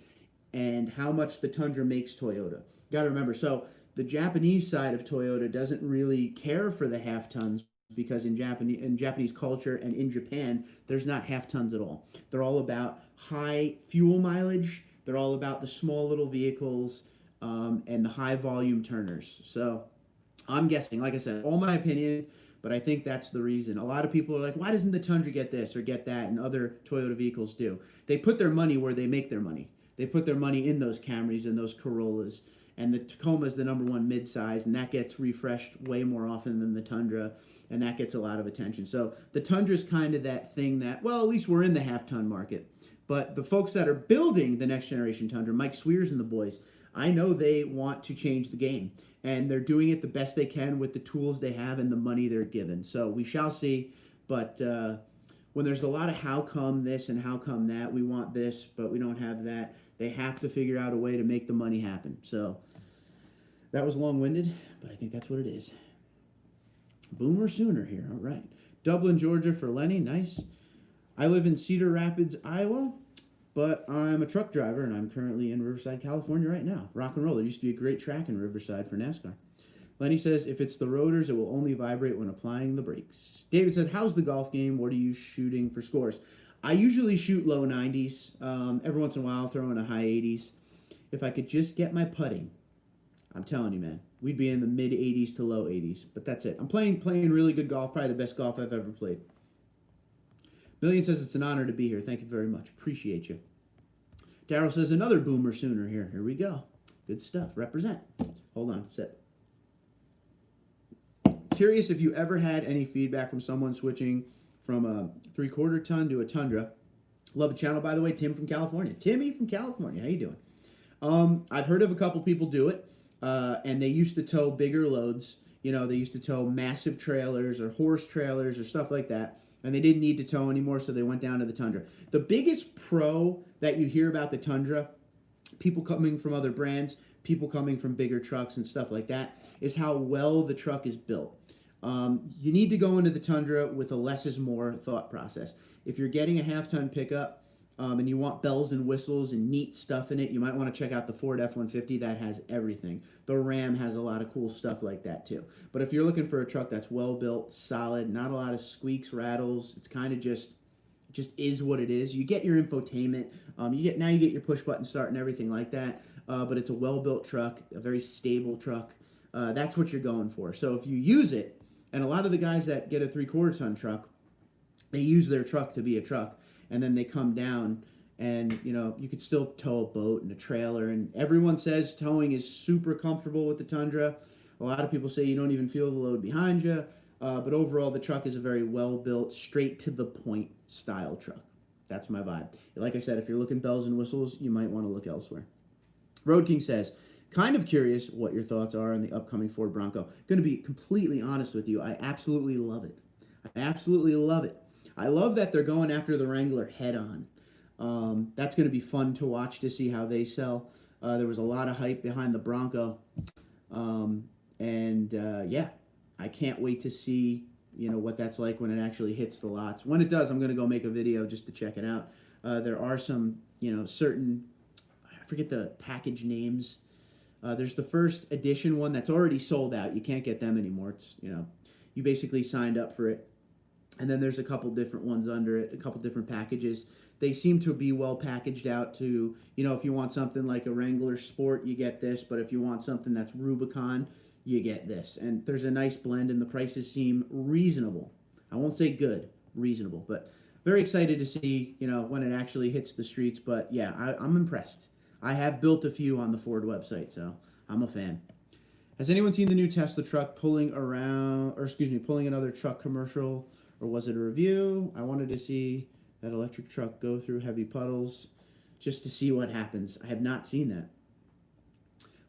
Speaker 1: and how much the Tundra makes Toyota. You got to remember, so the Japanese side of Toyota doesn't really care for the half tons, because in Japanese culture and in Japan, there's not half tons at all. They're all about high fuel mileage. They're all about the small little vehicles and the high volume turners. So I'm guessing, like I said, all my opinion, but I think that's the reason. A lot of people are like, why doesn't the Tundra get this or get that, and other Toyota vehicles do? They put their money where they make their money. They put their money in those Camrys and those Corollas, and the Tacoma is the #1 midsize, and that gets refreshed way more often than the Tundra, and that gets a lot of attention. So the Tundra is kind of that thing that, well, at least we're in the half-ton market. But the folks that are building the next generation Tundra, Mike Swears and the boys, I know they want to change the game, and they're doing it the best they can with the tools they have and the money they're given. So we shall see. But when there's a lot of how come this and how come that, we want this, but we don't have that, they have to figure out a way to make the money happen. So that was long-winded, but I think that's what it is. Boomer Sooner here. All right. Dublin, Georgia for Lenny. Nice. I live in Cedar Rapids, Iowa, but I'm a truck driver, and I'm currently in Riverside, California right now. Rock and roll. There used to be a great track in Riverside for NASCAR. Lenny says, if it's the rotors, it will only vibrate when applying the brakes. David said, how's the golf game? What are you shooting for scores? I usually shoot low 90s. Every once in a while, I'll throw in a high 80s. If I could just get my putting, I'm telling you, man, we'd be in the mid 80s to low 80s. But that's it. I'm playing really good golf, probably the best golf I've ever played. Million says it's an honor to be here. Thank you very much. Appreciate you. Daryl says another boomer sooner here. Here we go. Good stuff. Represent. Hold on. Sit. Curious if you ever had any feedback from someone switching from a 3/4 ton to a Tundra. Love the channel, by the way. Tim from California. Timmy from California. How you doing? I've heard of a couple people do it, and they used to tow bigger loads. You know, they used to tow massive trailers or horse trailers or stuff like that, and they didn't need to tow anymore, so they went down to the Tundra. The biggest pro that you hear about the Tundra, people coming from other brands, people coming from bigger trucks and stuff like that, is how well the truck is built. You need to go into the Tundra with a less is more thought process. If you're getting a half-ton pickup and you want bells and whistles and neat stuff in it, you might want to check out the Ford F-150. That has everything. The Ram has a lot of cool stuff like that too. But if you're looking for a truck that's well-built, solid, not a lot of squeaks, rattles, it's kind of just is what it is. You get your infotainment. You get your push-button start and everything like that. But it's a well-built truck, a very stable truck. That's what you're going for. So if you use it, and a lot of the guys that get a 3/4 ton truck, they use their truck to be a truck, and then they come down, and you could still tow a boat and a trailer, and everyone says towing is super comfortable with the Tundra. A lot of people say you don't even feel the load behind you, but overall the truck is a very well-built, straight-to-the-point style truck. That's my vibe. Like I said, if you're looking bells and whistles, you might want to look elsewhere. Road King says, kind of curious what your thoughts are on the upcoming Ford Bronco. Going to be completely honest with you. I absolutely love it. I absolutely love it. I love that they're going after the Wrangler head on. That's going to be fun to watch to see how they sell. There was a lot of hype behind the Bronco. Yeah, I can't wait to see what that's like when it actually hits the lots. When it does, I'm going to go make a video just to check it out. There are some, certain, I forget the package names. There's the first edition one that's already sold out. You can't get them anymore. It's, you basically signed up for it. And then there's a couple different ones under it, a couple different packages. They seem to be well packaged out to, if you want something like a Wrangler Sport, you get this. But if you want something that's Rubicon, you get this. And there's a nice blend, and the prices seem reasonable. I won't say good, reasonable. But very excited to see, when it actually hits the streets. But yeah, I'm impressed. I have built a few on the Ford website, so I'm a fan. Has anyone seen the new Tesla truck pulling another truck commercial, or was it a review? I wanted to see that electric truck go through heavy puddles just to see what happens. I have not seen that.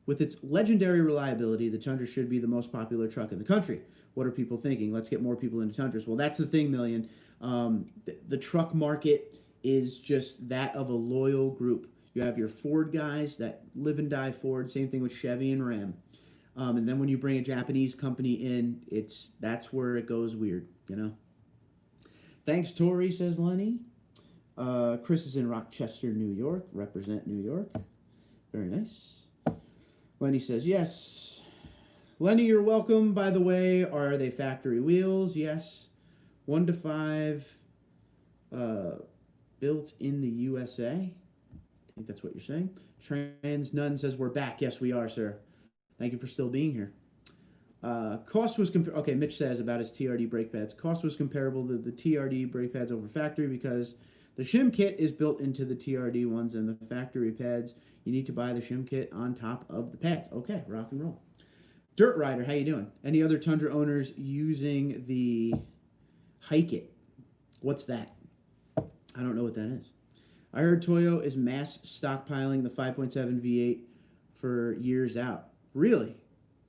Speaker 1: With its legendary reliability, the Tundra should be the most popular truck in the country. What are people thinking? Let's get more people into Tundras. Well, that's the thing, Million. The truck market is just that of a loyal group. You have your Ford guys that live and die Ford. Same thing with Chevy and Ram. And then when you bring a Japanese company in, that's where it goes weird, Thanks, Tori, says Lenny. Chris is in Rochester, New York. Represent New York. Very nice. Lenny says, yes. Lenny, you're welcome. By the way, are they factory wheels? Yes. 1 to 5 built in the USA. I think that's what you're saying. Trans Nun says, we're back. Yes, we are, sir. Thank you for still being here. Cost was okay. Mitch says about his TRD brake pads. Cost was comparable to the TRD brake pads over factory because the shim kit is built into the TRD ones, and the factory pads, you need to buy the shim kit on top of the pads. Okay, rock and roll. Dirt Rider, how you doing? Any other Tundra owners using the Hike It? What's that? I don't know what that is. I heard Toyo is mass stockpiling the 5.7 V8 for years out. Really?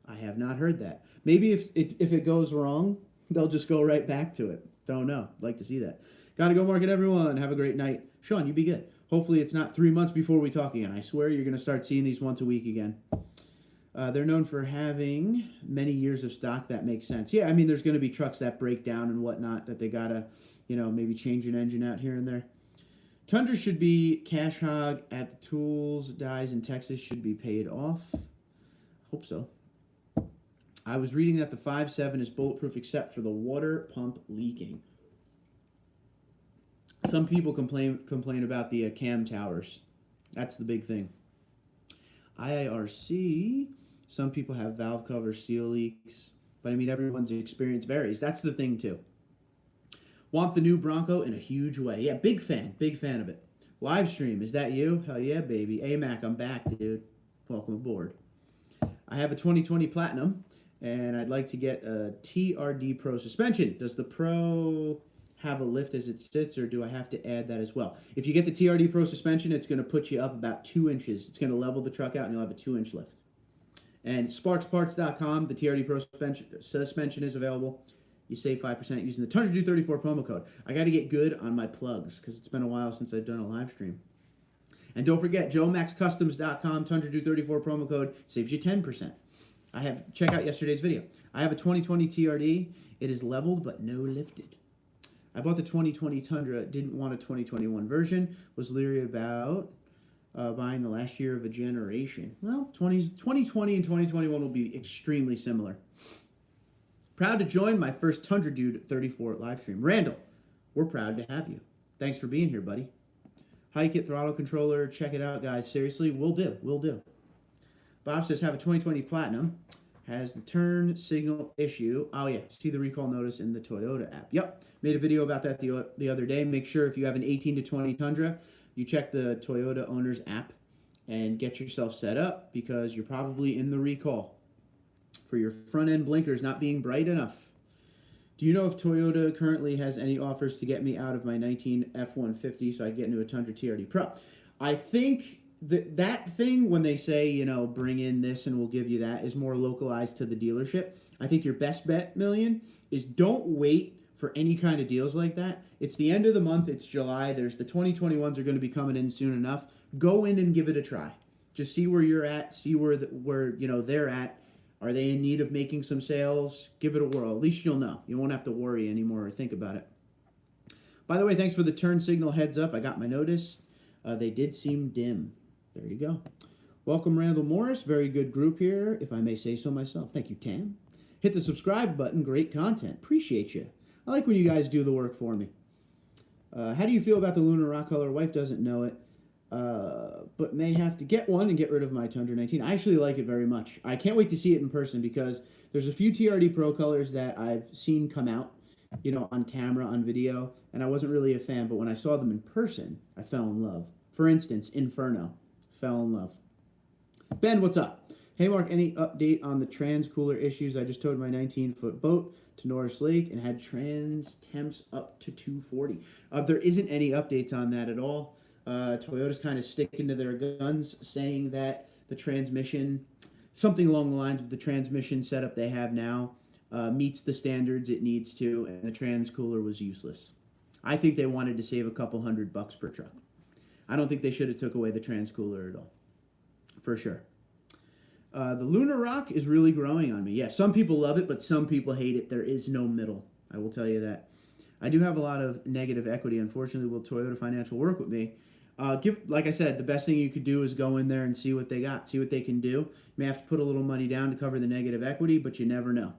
Speaker 1: I have not heard that. Maybe if it goes wrong, they'll just go right back to it. Don't know. Like to see that. Gotta go market, everyone. Have a great night. Sean, you be good. Hopefully it's not 3 months before we talk again. I swear you're going to start seeing these once a week again. They're known for having many years of stock. That makes sense. Yeah, I mean, there's going to be trucks that break down and whatnot that they got to, maybe change an engine out here and there. Tundra should be cash hog at the tools. Dies in Texas should be paid off. Hope so. I was reading that the 5.7 is bulletproof except for the water pump leaking. Some people complain about the cam towers. That's the big thing. IRC, some people have valve cover seal leaks, but I mean everyone's experience varies. That's the thing too. Want the new Bronco in a huge way. Yeah, big fan of it. Livestream, is that you? Hell yeah, baby. AMAC, I'm back, dude. Welcome aboard. I have a 2020 Platinum, and I'd like to get a TRD Pro suspension. Does the Pro have a lift as it sits, or do I have to add that as well? If you get the TRD Pro suspension, it's going to put you up about 2 inches. It's going to level the truck out, and you'll have a 2-inch lift. And sparksparts.com, the TRD Pro suspension is available. You save 5% using the TundraDude34 promo code. I got to get good on my plugs because it's been a while since I've done a live stream. And don't forget, JoeMaxCustoms.com, TundraDude34 promo code saves you 10%. Check out yesterday's video. I have a 2020 TRD. It is leveled but no lifted. I bought the 2020 Tundra, didn't want a 2021 version, was leery about buying the last year of a generation. Well, 2020 and 2021 will be extremely similar. Proud to join my first TundraDude34 live stream. Randall, we're proud to have you. Thanks for being here, buddy. Hike it, throttle controller, check it out, guys. Seriously, will do. Bob says, have a 2020 Platinum. Has the turn signal issue. Oh, yeah. See the recall notice in the Toyota app. Yep. Made a video about that the other day. Make sure if you have an 18 to 20 Tundra, you check the Toyota owner's app and get yourself set up because you're probably in the recall for your front end blinkers not being bright enough. Do you know if Toyota currently has any offers to get me out of my 19 F-150 so I get into a Tundra TRD Pro? I think that thing when they say, you know, bring in this and we'll give you that is more localized to the dealership. I think your best bet, Million, is don't wait for any kind of deals like that. It's the end of the month. It's July. There's the 2021s are going to be coming in soon enough. Go in and give it a try. Just see where you're at. See where you know they're at. Are they in need of making some sales? Give it a whirl. At least you'll know. You won't have to worry anymore or think about it. By the way, thanks for the turn signal heads up. I got my notice. They did seem dim. There you go. Welcome, Randall Morris. Very good group here, if I may say so myself. Thank you, Tam. Hit the subscribe button. Great content. Appreciate you. I like when you guys do the work for me. How do you feel about the Lunar Rock color? Wife doesn't know it, but may have to get one and get rid of my Tundra 19. I actually like it very much. I can't wait to see it in person because there's a few TRD Pro colors that I've seen come out, you know, on camera, on video, and I wasn't really a fan, but when I saw them in person, I fell in love. For instance, Inferno. Fell in love. Ben, what's up? Hey, Mark, any update on the trans cooler issues? I just towed my 19-foot boat to Norris Lake and had trans temps up to 240. There isn't any updates on that at all. Toyota's kind of sticking to their guns, saying that the transmission, something along the lines of the transmission setup they have now, meets the standards it needs to, and the trans cooler was useless. I think they wanted to save a couple $100 per truck. I don't think they should have took away the trans cooler at all, for sure. The Lunar Rock is really growing on me. Yeah, some people love it, but some people hate it. There is no middle. I will tell you that. I do have a lot of negative equity. Unfortunately, will Toyota Financial work with me? Like I said, the best thing you could do is go in there and see what they got, see what they can do. You may have to put a little money down to cover the negative equity, but you never know.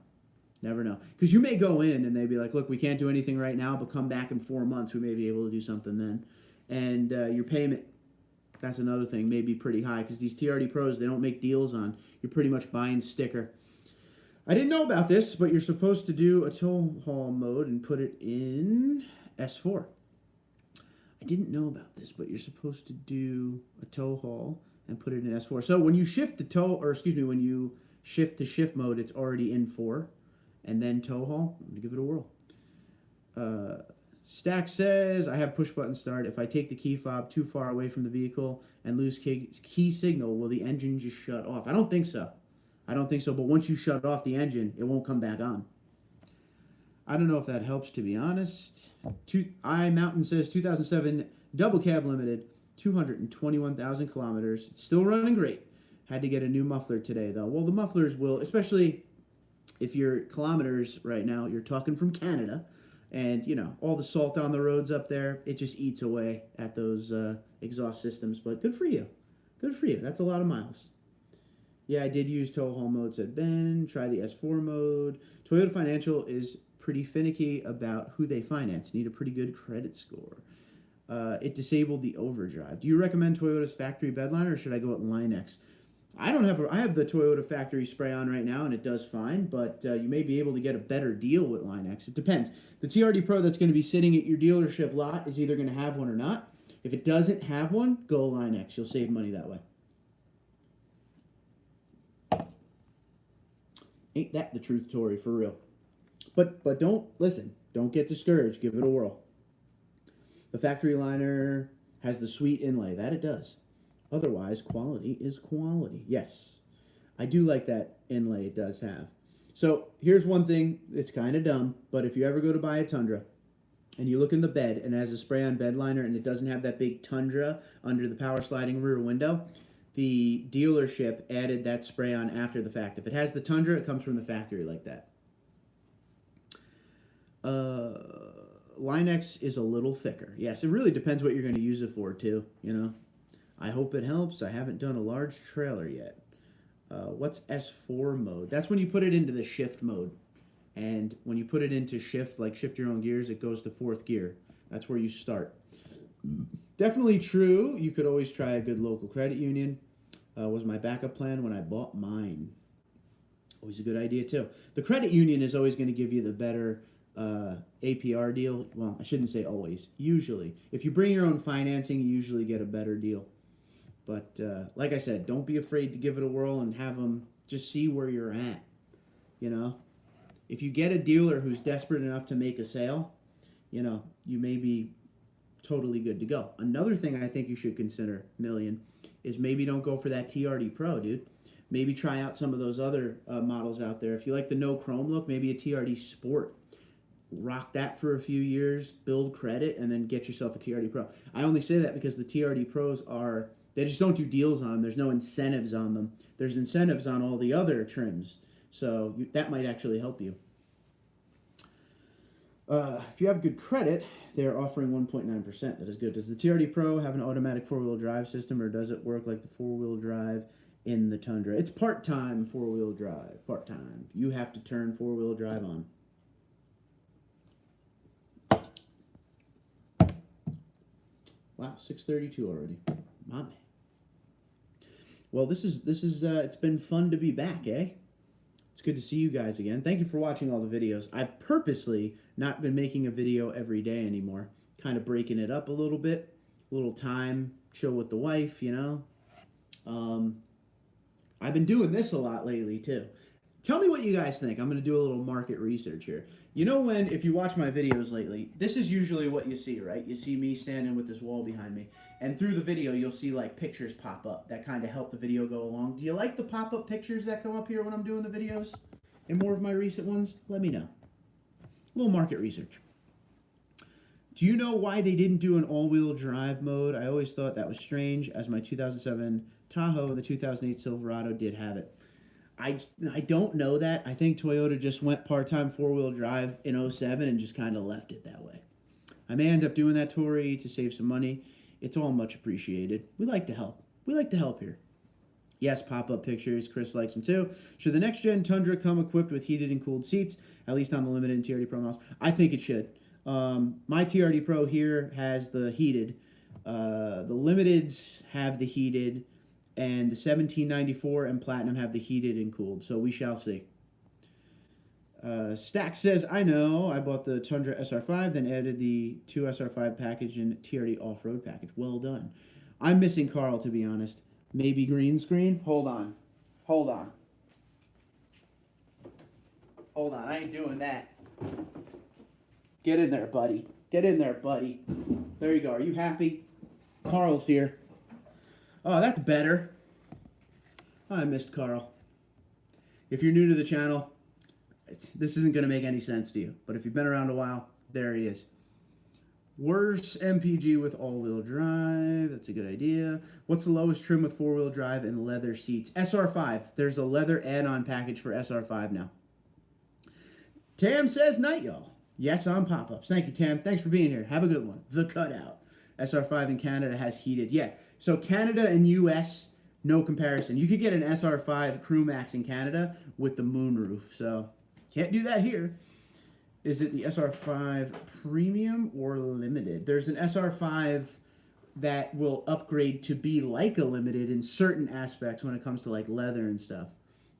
Speaker 1: Never know. Because you may go in and they'd be like, look, we can't do anything right now, but come back in 4 months. We may be able to do something then. And your payment, that's another thing, may be pretty high because these TRD Pros, they don't make deals on. You're pretty much buying sticker. I didn't know about this, but you're supposed to do a tow haul mode and put it in S4. I didn't know about this, but you're supposed to do a tow haul and put it in S4. So when you shift to when you shift to shift mode, it's already in 4. And then tow haul, I'm going to give it a whirl. Stack says, I have push button start. If I take the key fob too far away from the vehicle and lose key signal, will the engine just shut off? I don't think so. But once you shut off the engine, it won't come back on. I don't know if that helps, to be honest. Mountain says 2007 double cab limited, 221,000 kilometers. It's still running great. Had to get a new muffler today, though. Well, the mufflers will, especially if your kilometers right now, you're talking from Canada, and, you know, all the salt on the roads up there, it just eats away at those exhaust systems. But good for you. Good for you. That's a lot of miles. Yeah, I did use tow haul mode, said Ben. Try the S4 mode. Toyota Financial is pretty finicky about who they finance. Need a pretty good credit score. It disabled the overdrive. Do you recommend Toyota's factory bedliner, or should I go with Line-X? I don't have I have the Toyota factory spray on right now, and it does fine. But you may be able to get a better deal with Line X. It depends. The TRD Pro that's going to be sitting at your dealership lot is either going to have one or not. If it doesn't have one, go Line X. You'll save money that way. Ain't that the truth, Tori, for real? But don't listen. Don't get discouraged. Give it a whirl. The factory liner has the sweet inlay. That it does. Otherwise, quality is quality. Yes, I do like that inlay it does have. So here's one thing. It's kind of dumb, but if you ever go to buy a Tundra and you look in the bed and it has a spray-on bed liner and it doesn't have that big Tundra under the power sliding rear window, the dealership added that spray-on after the fact. If it has the Tundra, it comes from the factory like that. Line X is a little thicker. Yes, it really depends what you're going to use it for, too, you know. I hope it helps. I haven't done a large trailer yet. What's S4 mode? That's when you put it into the shift mode. And when you put it into shift, like shift your own gears, it goes to 4th gear. That's where you start. Definitely true. You could always try a good local credit union. Was my backup plan when I bought mine. Always a good idea, too. The credit union is always going to give you the better APR deal. Well, I shouldn't say always. Usually. If you bring your own financing, you usually get a better deal. But like I said, don't be afraid to give it a whirl and have them just see where you're at. You know, if you get a dealer who's desperate enough to make a sale, you know, you may be totally good to go. Another thing I think you should consider, Million, is maybe don't go for that TRD Pro, dude. Maybe try out some of those other models out there. If you like the no chrome look, maybe a TRD Sport. Rock that for a few years, build credit, and then get yourself a TRD Pro. I only say that because the TRD Pros are... They just don't do deals on them. There's no incentives on them. There's incentives on all the other trims. So that might actually help you. If you have good credit, they're offering 1.9%. That is good. Does the TRD Pro have an automatic 4-wheel drive system, or does it work like the 4-wheel drive in the Tundra? It's part-time 4-wheel drive. Part-time. You have to turn 4-wheel drive on. Wow, 6:32 already. My man. Well, this is it's been fun to be back, eh? It's good to see you guys again. Thank you for watching all the videos. I've purposely not been making a video every day anymore. Kind of breaking it up a little bit. A little time, chill with the wife, you know. I've been doing this a lot lately, too. Tell me what you guys think. I'm going to do a little market research here. You know if you watch my videos lately, this is usually what you see, right? You see me standing with this wall behind me. And through the video, you'll see like pictures pop up that kind of help the video go along. Do you like the pop-up pictures that come up here when I'm doing the videos? And more of my recent ones? Let me know. A little market research. Do you know why they didn't do an all-wheel drive mode? I always thought that was strange, as my 2007 Tahoe and the 2008 Silverado did have it. I don't know that. I think Toyota just went part-time 4-wheel drive in 07 and just kind of left it that way. I may end up doing that, Tori, to save some money. It's all much appreciated. We like to help. We like to help here. Yes, pop-up pictures. Chris likes them too. Should the next-gen Tundra come equipped with heated and cooled seats, at least on the limited and TRD Pro models? I think it should. My TRD Pro here has the heated. The limiteds have the heated. And the 1794 and Platinum have the heated and cooled. So we shall see. Stack says, I know. I bought the Tundra SR5, then added the 2 SR5 package and TRD off-road package. Well done. I'm missing Carl, to be honest. Maybe green screen? Hold on. Hold on. Hold on. I ain't doing that. Get in there, buddy. Get in there, buddy. There you go. Are you happy? Carl's here. Oh, that's better. I missed Carl. If you're new to the channel, this isn't going to make any sense to you. But if you've been around a while, there he is. Worse MPG with all-wheel drive. That's a good idea. What's the lowest trim with 4-wheel drive and leather seats? SR5. There's a leather add-on package for SR5 now. Tam says, night, y'all. Yes, on pop-ups. Thank you, Tam. Thanks for being here. Have a good one. The Cutout. SR5 in Canada has heated. Yeah. So Canada and US, no comparison. You could get an SR5 Crew Max in Canada with the moonroof. So can't do that here. Is it the SR5 Premium or Limited? There's an SR5 that will upgrade to be like a limited in certain aspects when it comes to like leather and stuff.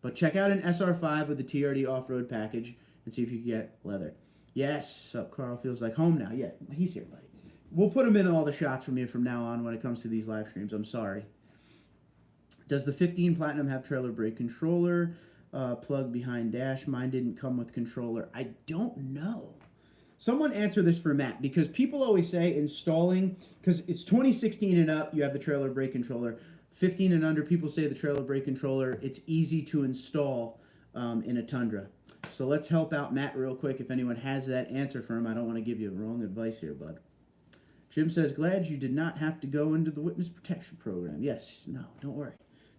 Speaker 1: But check out an SR5 with the TRD off-road package and see if you can get leather. Yes, up Carl feels like home now. Yeah, he's here, buddy. We'll put him in all the shots from you from now on when it comes to these live streams. I'm sorry. Does the 15 Platinum have trailer brake controller? Plug behind dash. Mine didn't come with controller. I don't know. Someone answer this for Matt, because people always say installing, because it's 2016 and up, you have the trailer brake controller. 15 and under, people say the trailer brake controller, it's easy to install in a Tundra. So let's help out Matt real quick if anyone has that answer for him. I don't want to give you wrong advice here, bud. Jim says, glad you did not have to go into the witness protection program. Yes, no, don't worry.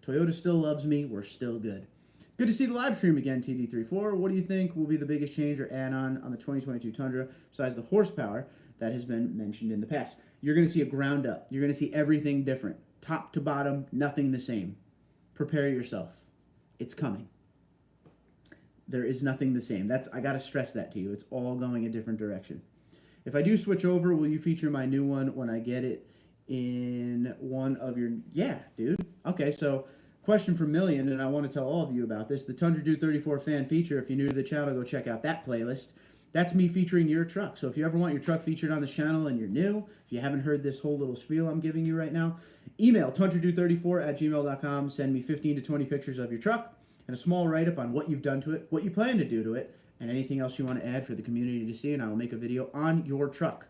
Speaker 1: Toyota still loves me. We're still good. Good to see the live stream again, TD34. What do you think will be the biggest change or add-on on the 2022 Tundra besides the horsepower that has been mentioned in the past? You're going to see a ground up. You're going to see everything different. Top to bottom, nothing the same. Prepare yourself. It's coming. There is nothing the same. I got to stress that to you. It's all going a different direction. If I do switch over, will you feature my new one when I get it in one of your... Yeah, dude. Okay, so... Question for Million, and I want to tell all of you about this. The TundraDude34 fan feature, if you're new to the channel, go check out that playlist. That's me featuring your truck. So if you ever want your truck featured on this channel and you're new, if you haven't heard this whole little spiel I'm giving you right now, email TundraDude34@gmail.com. Send me 15 to 20 pictures of your truck and a small write-up on what you've done to it, what you plan to do to it, and anything else you want to add for the community to see, and I will make a video on your truck.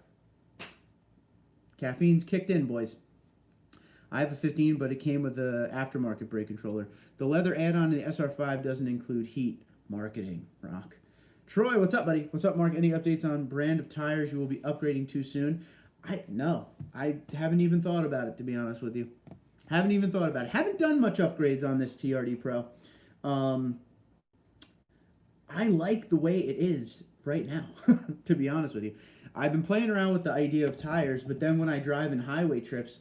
Speaker 1: Caffeine's kicked in, boys. I have a 15, but it came with the aftermarket brake controller. The leather add-on in the SR5 doesn't include heat. Marketing. Rock. Troy, what's up, buddy? What's up, Mark? Any updates on brand of tires you will be upgrading too soon? No. I haven't even thought about it, to be honest with you. Haven't even thought about it. Haven't done much upgrades on this TRD Pro. I like the way it is right now, to be honest with you. I've been playing around with the idea of tires, but then when I drive in highway trips,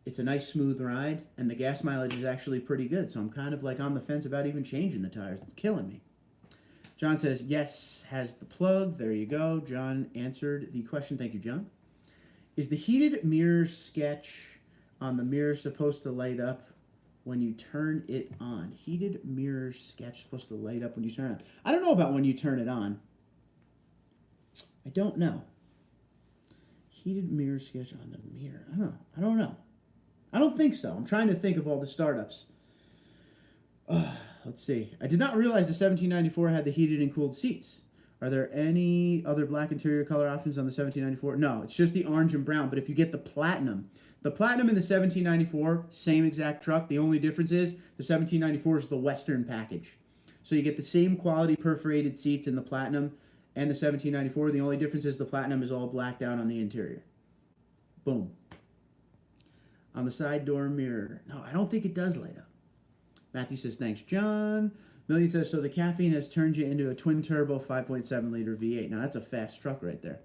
Speaker 1: it's a nice smooth ride, and the gas mileage is actually pretty good, so I'm kind of like on the fence about even changing the tires. It's killing me. John says, yes, has the plug. There you go. John answered the question. Thank you, John. Is the heated mirror sketch on the mirror supposed to light up when you turn it on? Heated mirror sketch supposed to light up when you turn it on. I don't know about when you turn it on. I don't know. Heated mirror sketch on the mirror. Huh. I don't know. I don't think so. I'm trying to think of all the startups. Let's see. I did not realize the 1794 had the heated and cooled seats. Are there any other black interior color options on the 1794? No, it's just the orange and brown. But if you get the platinum in the 1794, same exact truck. The only difference is the 1794 is the Western package. So you get the same quality perforated seats in the platinum and the 1794. The only difference is the platinum is all blacked out on the interior. Boom. On the side door mirror. No, I don't think it does light up. Matthew says, thanks, John. Million says, so the caffeine has turned you into a twin-turbo 5.7 liter V8. Now, that's a fast truck right there.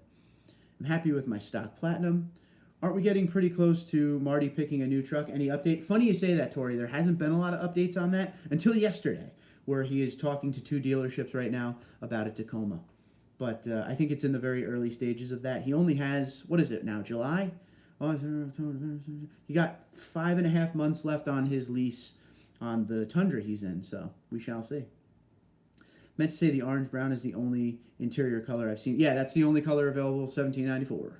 Speaker 1: I'm happy with my stock platinum. Aren't we getting pretty close to Marty picking a new truck? Any update? Funny you say that, Tori. There hasn't been a lot of updates on that until yesterday, where he is talking to 2 dealerships right now about a Tacoma. But I think it's in the very early stages of that. He only has, what is it now, July? He got 5.5 months left on his lease on the Tundra he's in, so we shall see. Meant to say the orange brown is the only interior color I've seen. Yeah, that's the only color available, 1794.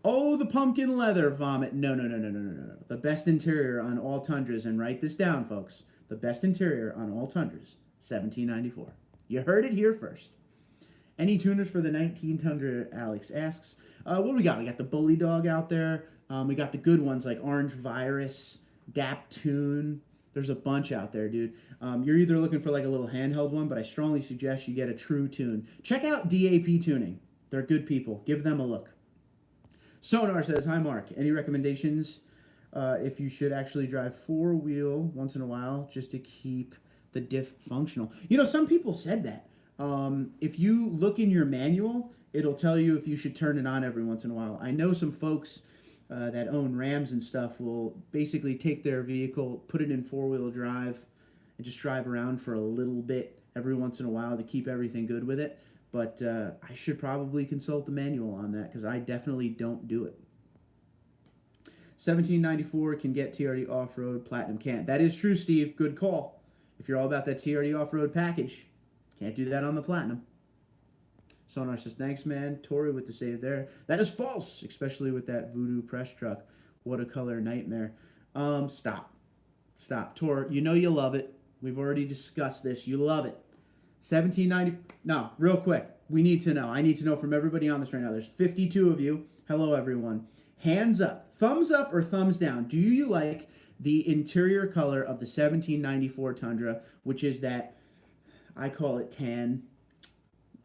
Speaker 1: Oh, the pumpkin leather vomit. No. The best interior on all Tundras, and write this down, folks. The best interior on all Tundras, 1794. You heard it here first. Any tuners for the 19 Tundra, Alex asks. What do we got? We got the Bully Dog out there. We got the good ones like Orange Virus, Dap Tune. There's a bunch out there, dude. You're either looking for like a little handheld one, but I strongly suggest you get a true tune. Check out DAP Tuning. They're good people. Give them a look. Sonar says, hi, Mark. Any recommendations if you should actually drive 4-wheel once in a while just to keep the diff functional? You know, some people said that. If you look in your manual, it'll tell you if you should turn it on every once in a while. I know some folks that own Rams and stuff will basically take their vehicle, put it in 4-wheel drive, and just drive around for a little bit every once in a while to keep everything good with it. But I should probably consult the manual on that because I definitely don't do it. 1794 can get TRD off-road, platinum can't. That is true, Steve. Good call. If you're all about that TRD off-road package, can't do that on the platinum. Sonar says, thanks, man. Tori with the save there. That is false, especially with that Voodoo press truck. What a color nightmare. Stop. Stop. Tor, you know you love it. We've already discussed this. You love it. 1790. No, real quick. We need to know. I need to know from everybody on this right now. There's 52 of you. Hello, everyone. Hands up. Thumbs up or thumbs down. Do you like the interior color of the 1794 Tundra, which is that, I call it tan,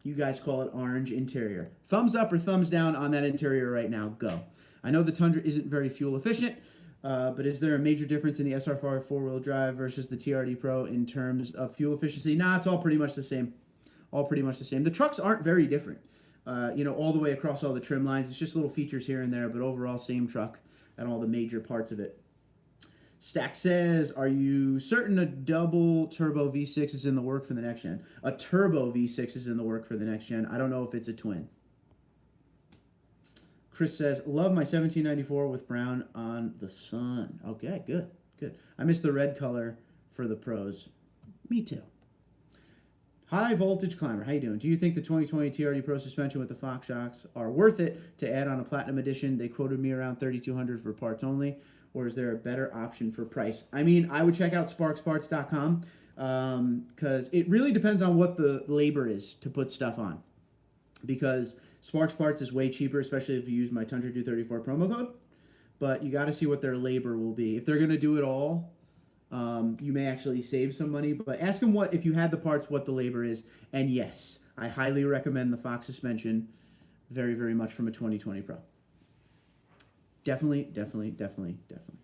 Speaker 1: you guys call it orange interior? Thumbs up or thumbs down on that interior right now. Go. I know the Tundra isn't very fuel efficient, but is there a major difference in the SR5 four-wheel drive versus the TRD Pro in terms of fuel efficiency? Nah, it's all pretty much the same. All pretty much the same. The trucks aren't very different, all the way across all the trim lines. It's just little features here and there, but overall same truck and all the major parts of it. Stack says, are you certain a double turbo V6 is in the work for the next gen? A turbo V6 is in the work for the next gen. I don't know if it's a twin. Chris says, love my 1794 with brown on the sun. Okay, good, good. I miss the red color for the pros. Me too. High Voltage Climber, how you doing? Do you think the 2020 TRD Pro suspension with the Fox shocks are worth it to add on a Platinum Edition? They quoted me around $3,200 for parts only. Or is there a better option for price? I mean, I would check out sparksparts.com because it really depends on what the labor is to put stuff on. Because Sparks Parts is way cheaper, especially if you use my TundraDude34 promo code. But you got to see what their labor will be. If they're going to do it all, you may actually save some money. But ask them if you had the parts, what the labor is. And yes, I highly recommend the Fox suspension very, very much from a 2020 Pro. Definitely, definitely, definitely, definitely.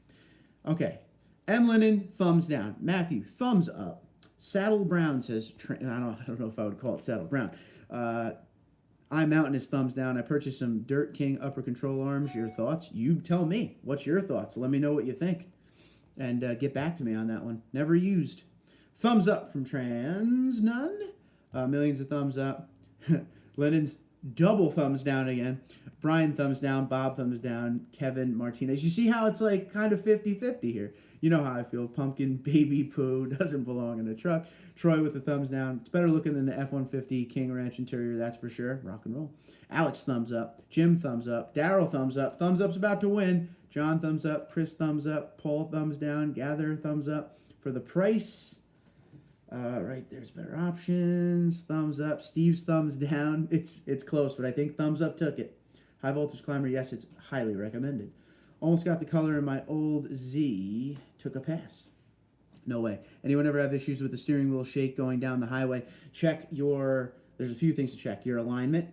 Speaker 1: Okay. M. Lennon, thumbs down. Matthew, thumbs up. Saddle Brown says, I don't know if I would call it Saddle Brown. I'm Mountain is thumbs down. I purchased some Dirt King upper control arms. Your thoughts? You tell me. What's your thoughts? Let me know what you think. And get back to me on that one. Never used. Thumbs up from Trans None. Millions of thumbs up. Lennon's double thumbs down again. Brian thumbs down. Bob thumbs down. Kevin Martinez. You see how it's like kind of 50-50 here. You know how I feel. Pumpkin baby poo doesn't belong in a truck. Troy with the thumbs down. It's better looking than the F-150 King Ranch interior, that's for sure. Rock and roll. Alex thumbs up. Jim thumbs up. Daryl thumbs up. Thumbs up's about to win. John thumbs up. Chris thumbs up. Paul thumbs down. Gather thumbs up. For the price, right there's better options. Thumbs up. Steve's thumbs down. It's close, but I think thumbs up took it. High Voltage Climber, yes, it's highly recommended. Almost got the color in my old Z. Took a pass. No way. Anyone ever have issues with the steering wheel shake going down the highway? Check there's a few things to check. Your alignment,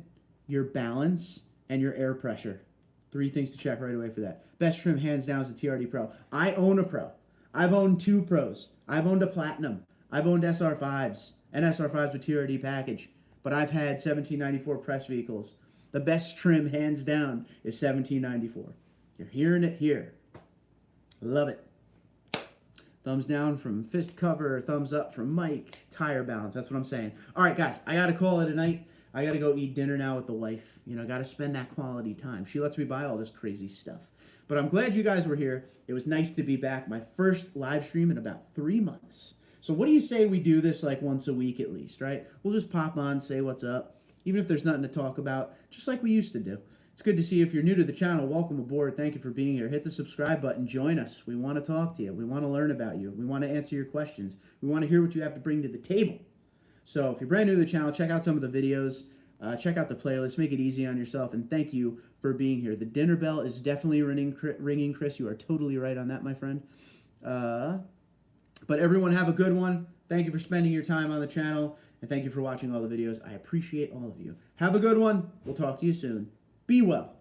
Speaker 1: your balance, and your air pressure. 3 things to check right away for that. Best trim hands down is the TRD Pro. I own a Pro. I've owned 2 Pros. I've owned a Platinum. I've owned SR5s and SR5s with TRD package. But I've had 1794 press vehicles. The best trim hands down is 1794. You're hearing it here. Love it. Thumbs down from Fist Cover. Thumbs up from Mike. Tire balance. That's what I'm saying. All right, guys. I got to call it a night. I got to go eat dinner now with the wife. Got to spend that quality time. She lets me buy all this crazy stuff. But I'm glad you guys were here. It was nice to be back. My first live stream in about 3 months. So what do you say we do this like once a week at least, right? We'll just pop on, say what's up. Even if there's nothing to talk about, just like we used to do. It's good to see you. If you're new to the channel, welcome aboard. Thank you for being here. Hit the subscribe button. Join us. We want to talk to you. We want to learn about you. We want to answer your questions. We want to hear what you have to bring to the table. So if you're brand new to the channel, check out some of the videos. Check out the playlist. Make it easy on yourself. And thank you for being here. The dinner bell is definitely ringing, Chris. You are totally right on that, my friend. But everyone have a good one. Thank you for spending your time on the channel. And thank you for watching all the videos. I appreciate all of you. Have a good one. We'll talk to you soon. Be well.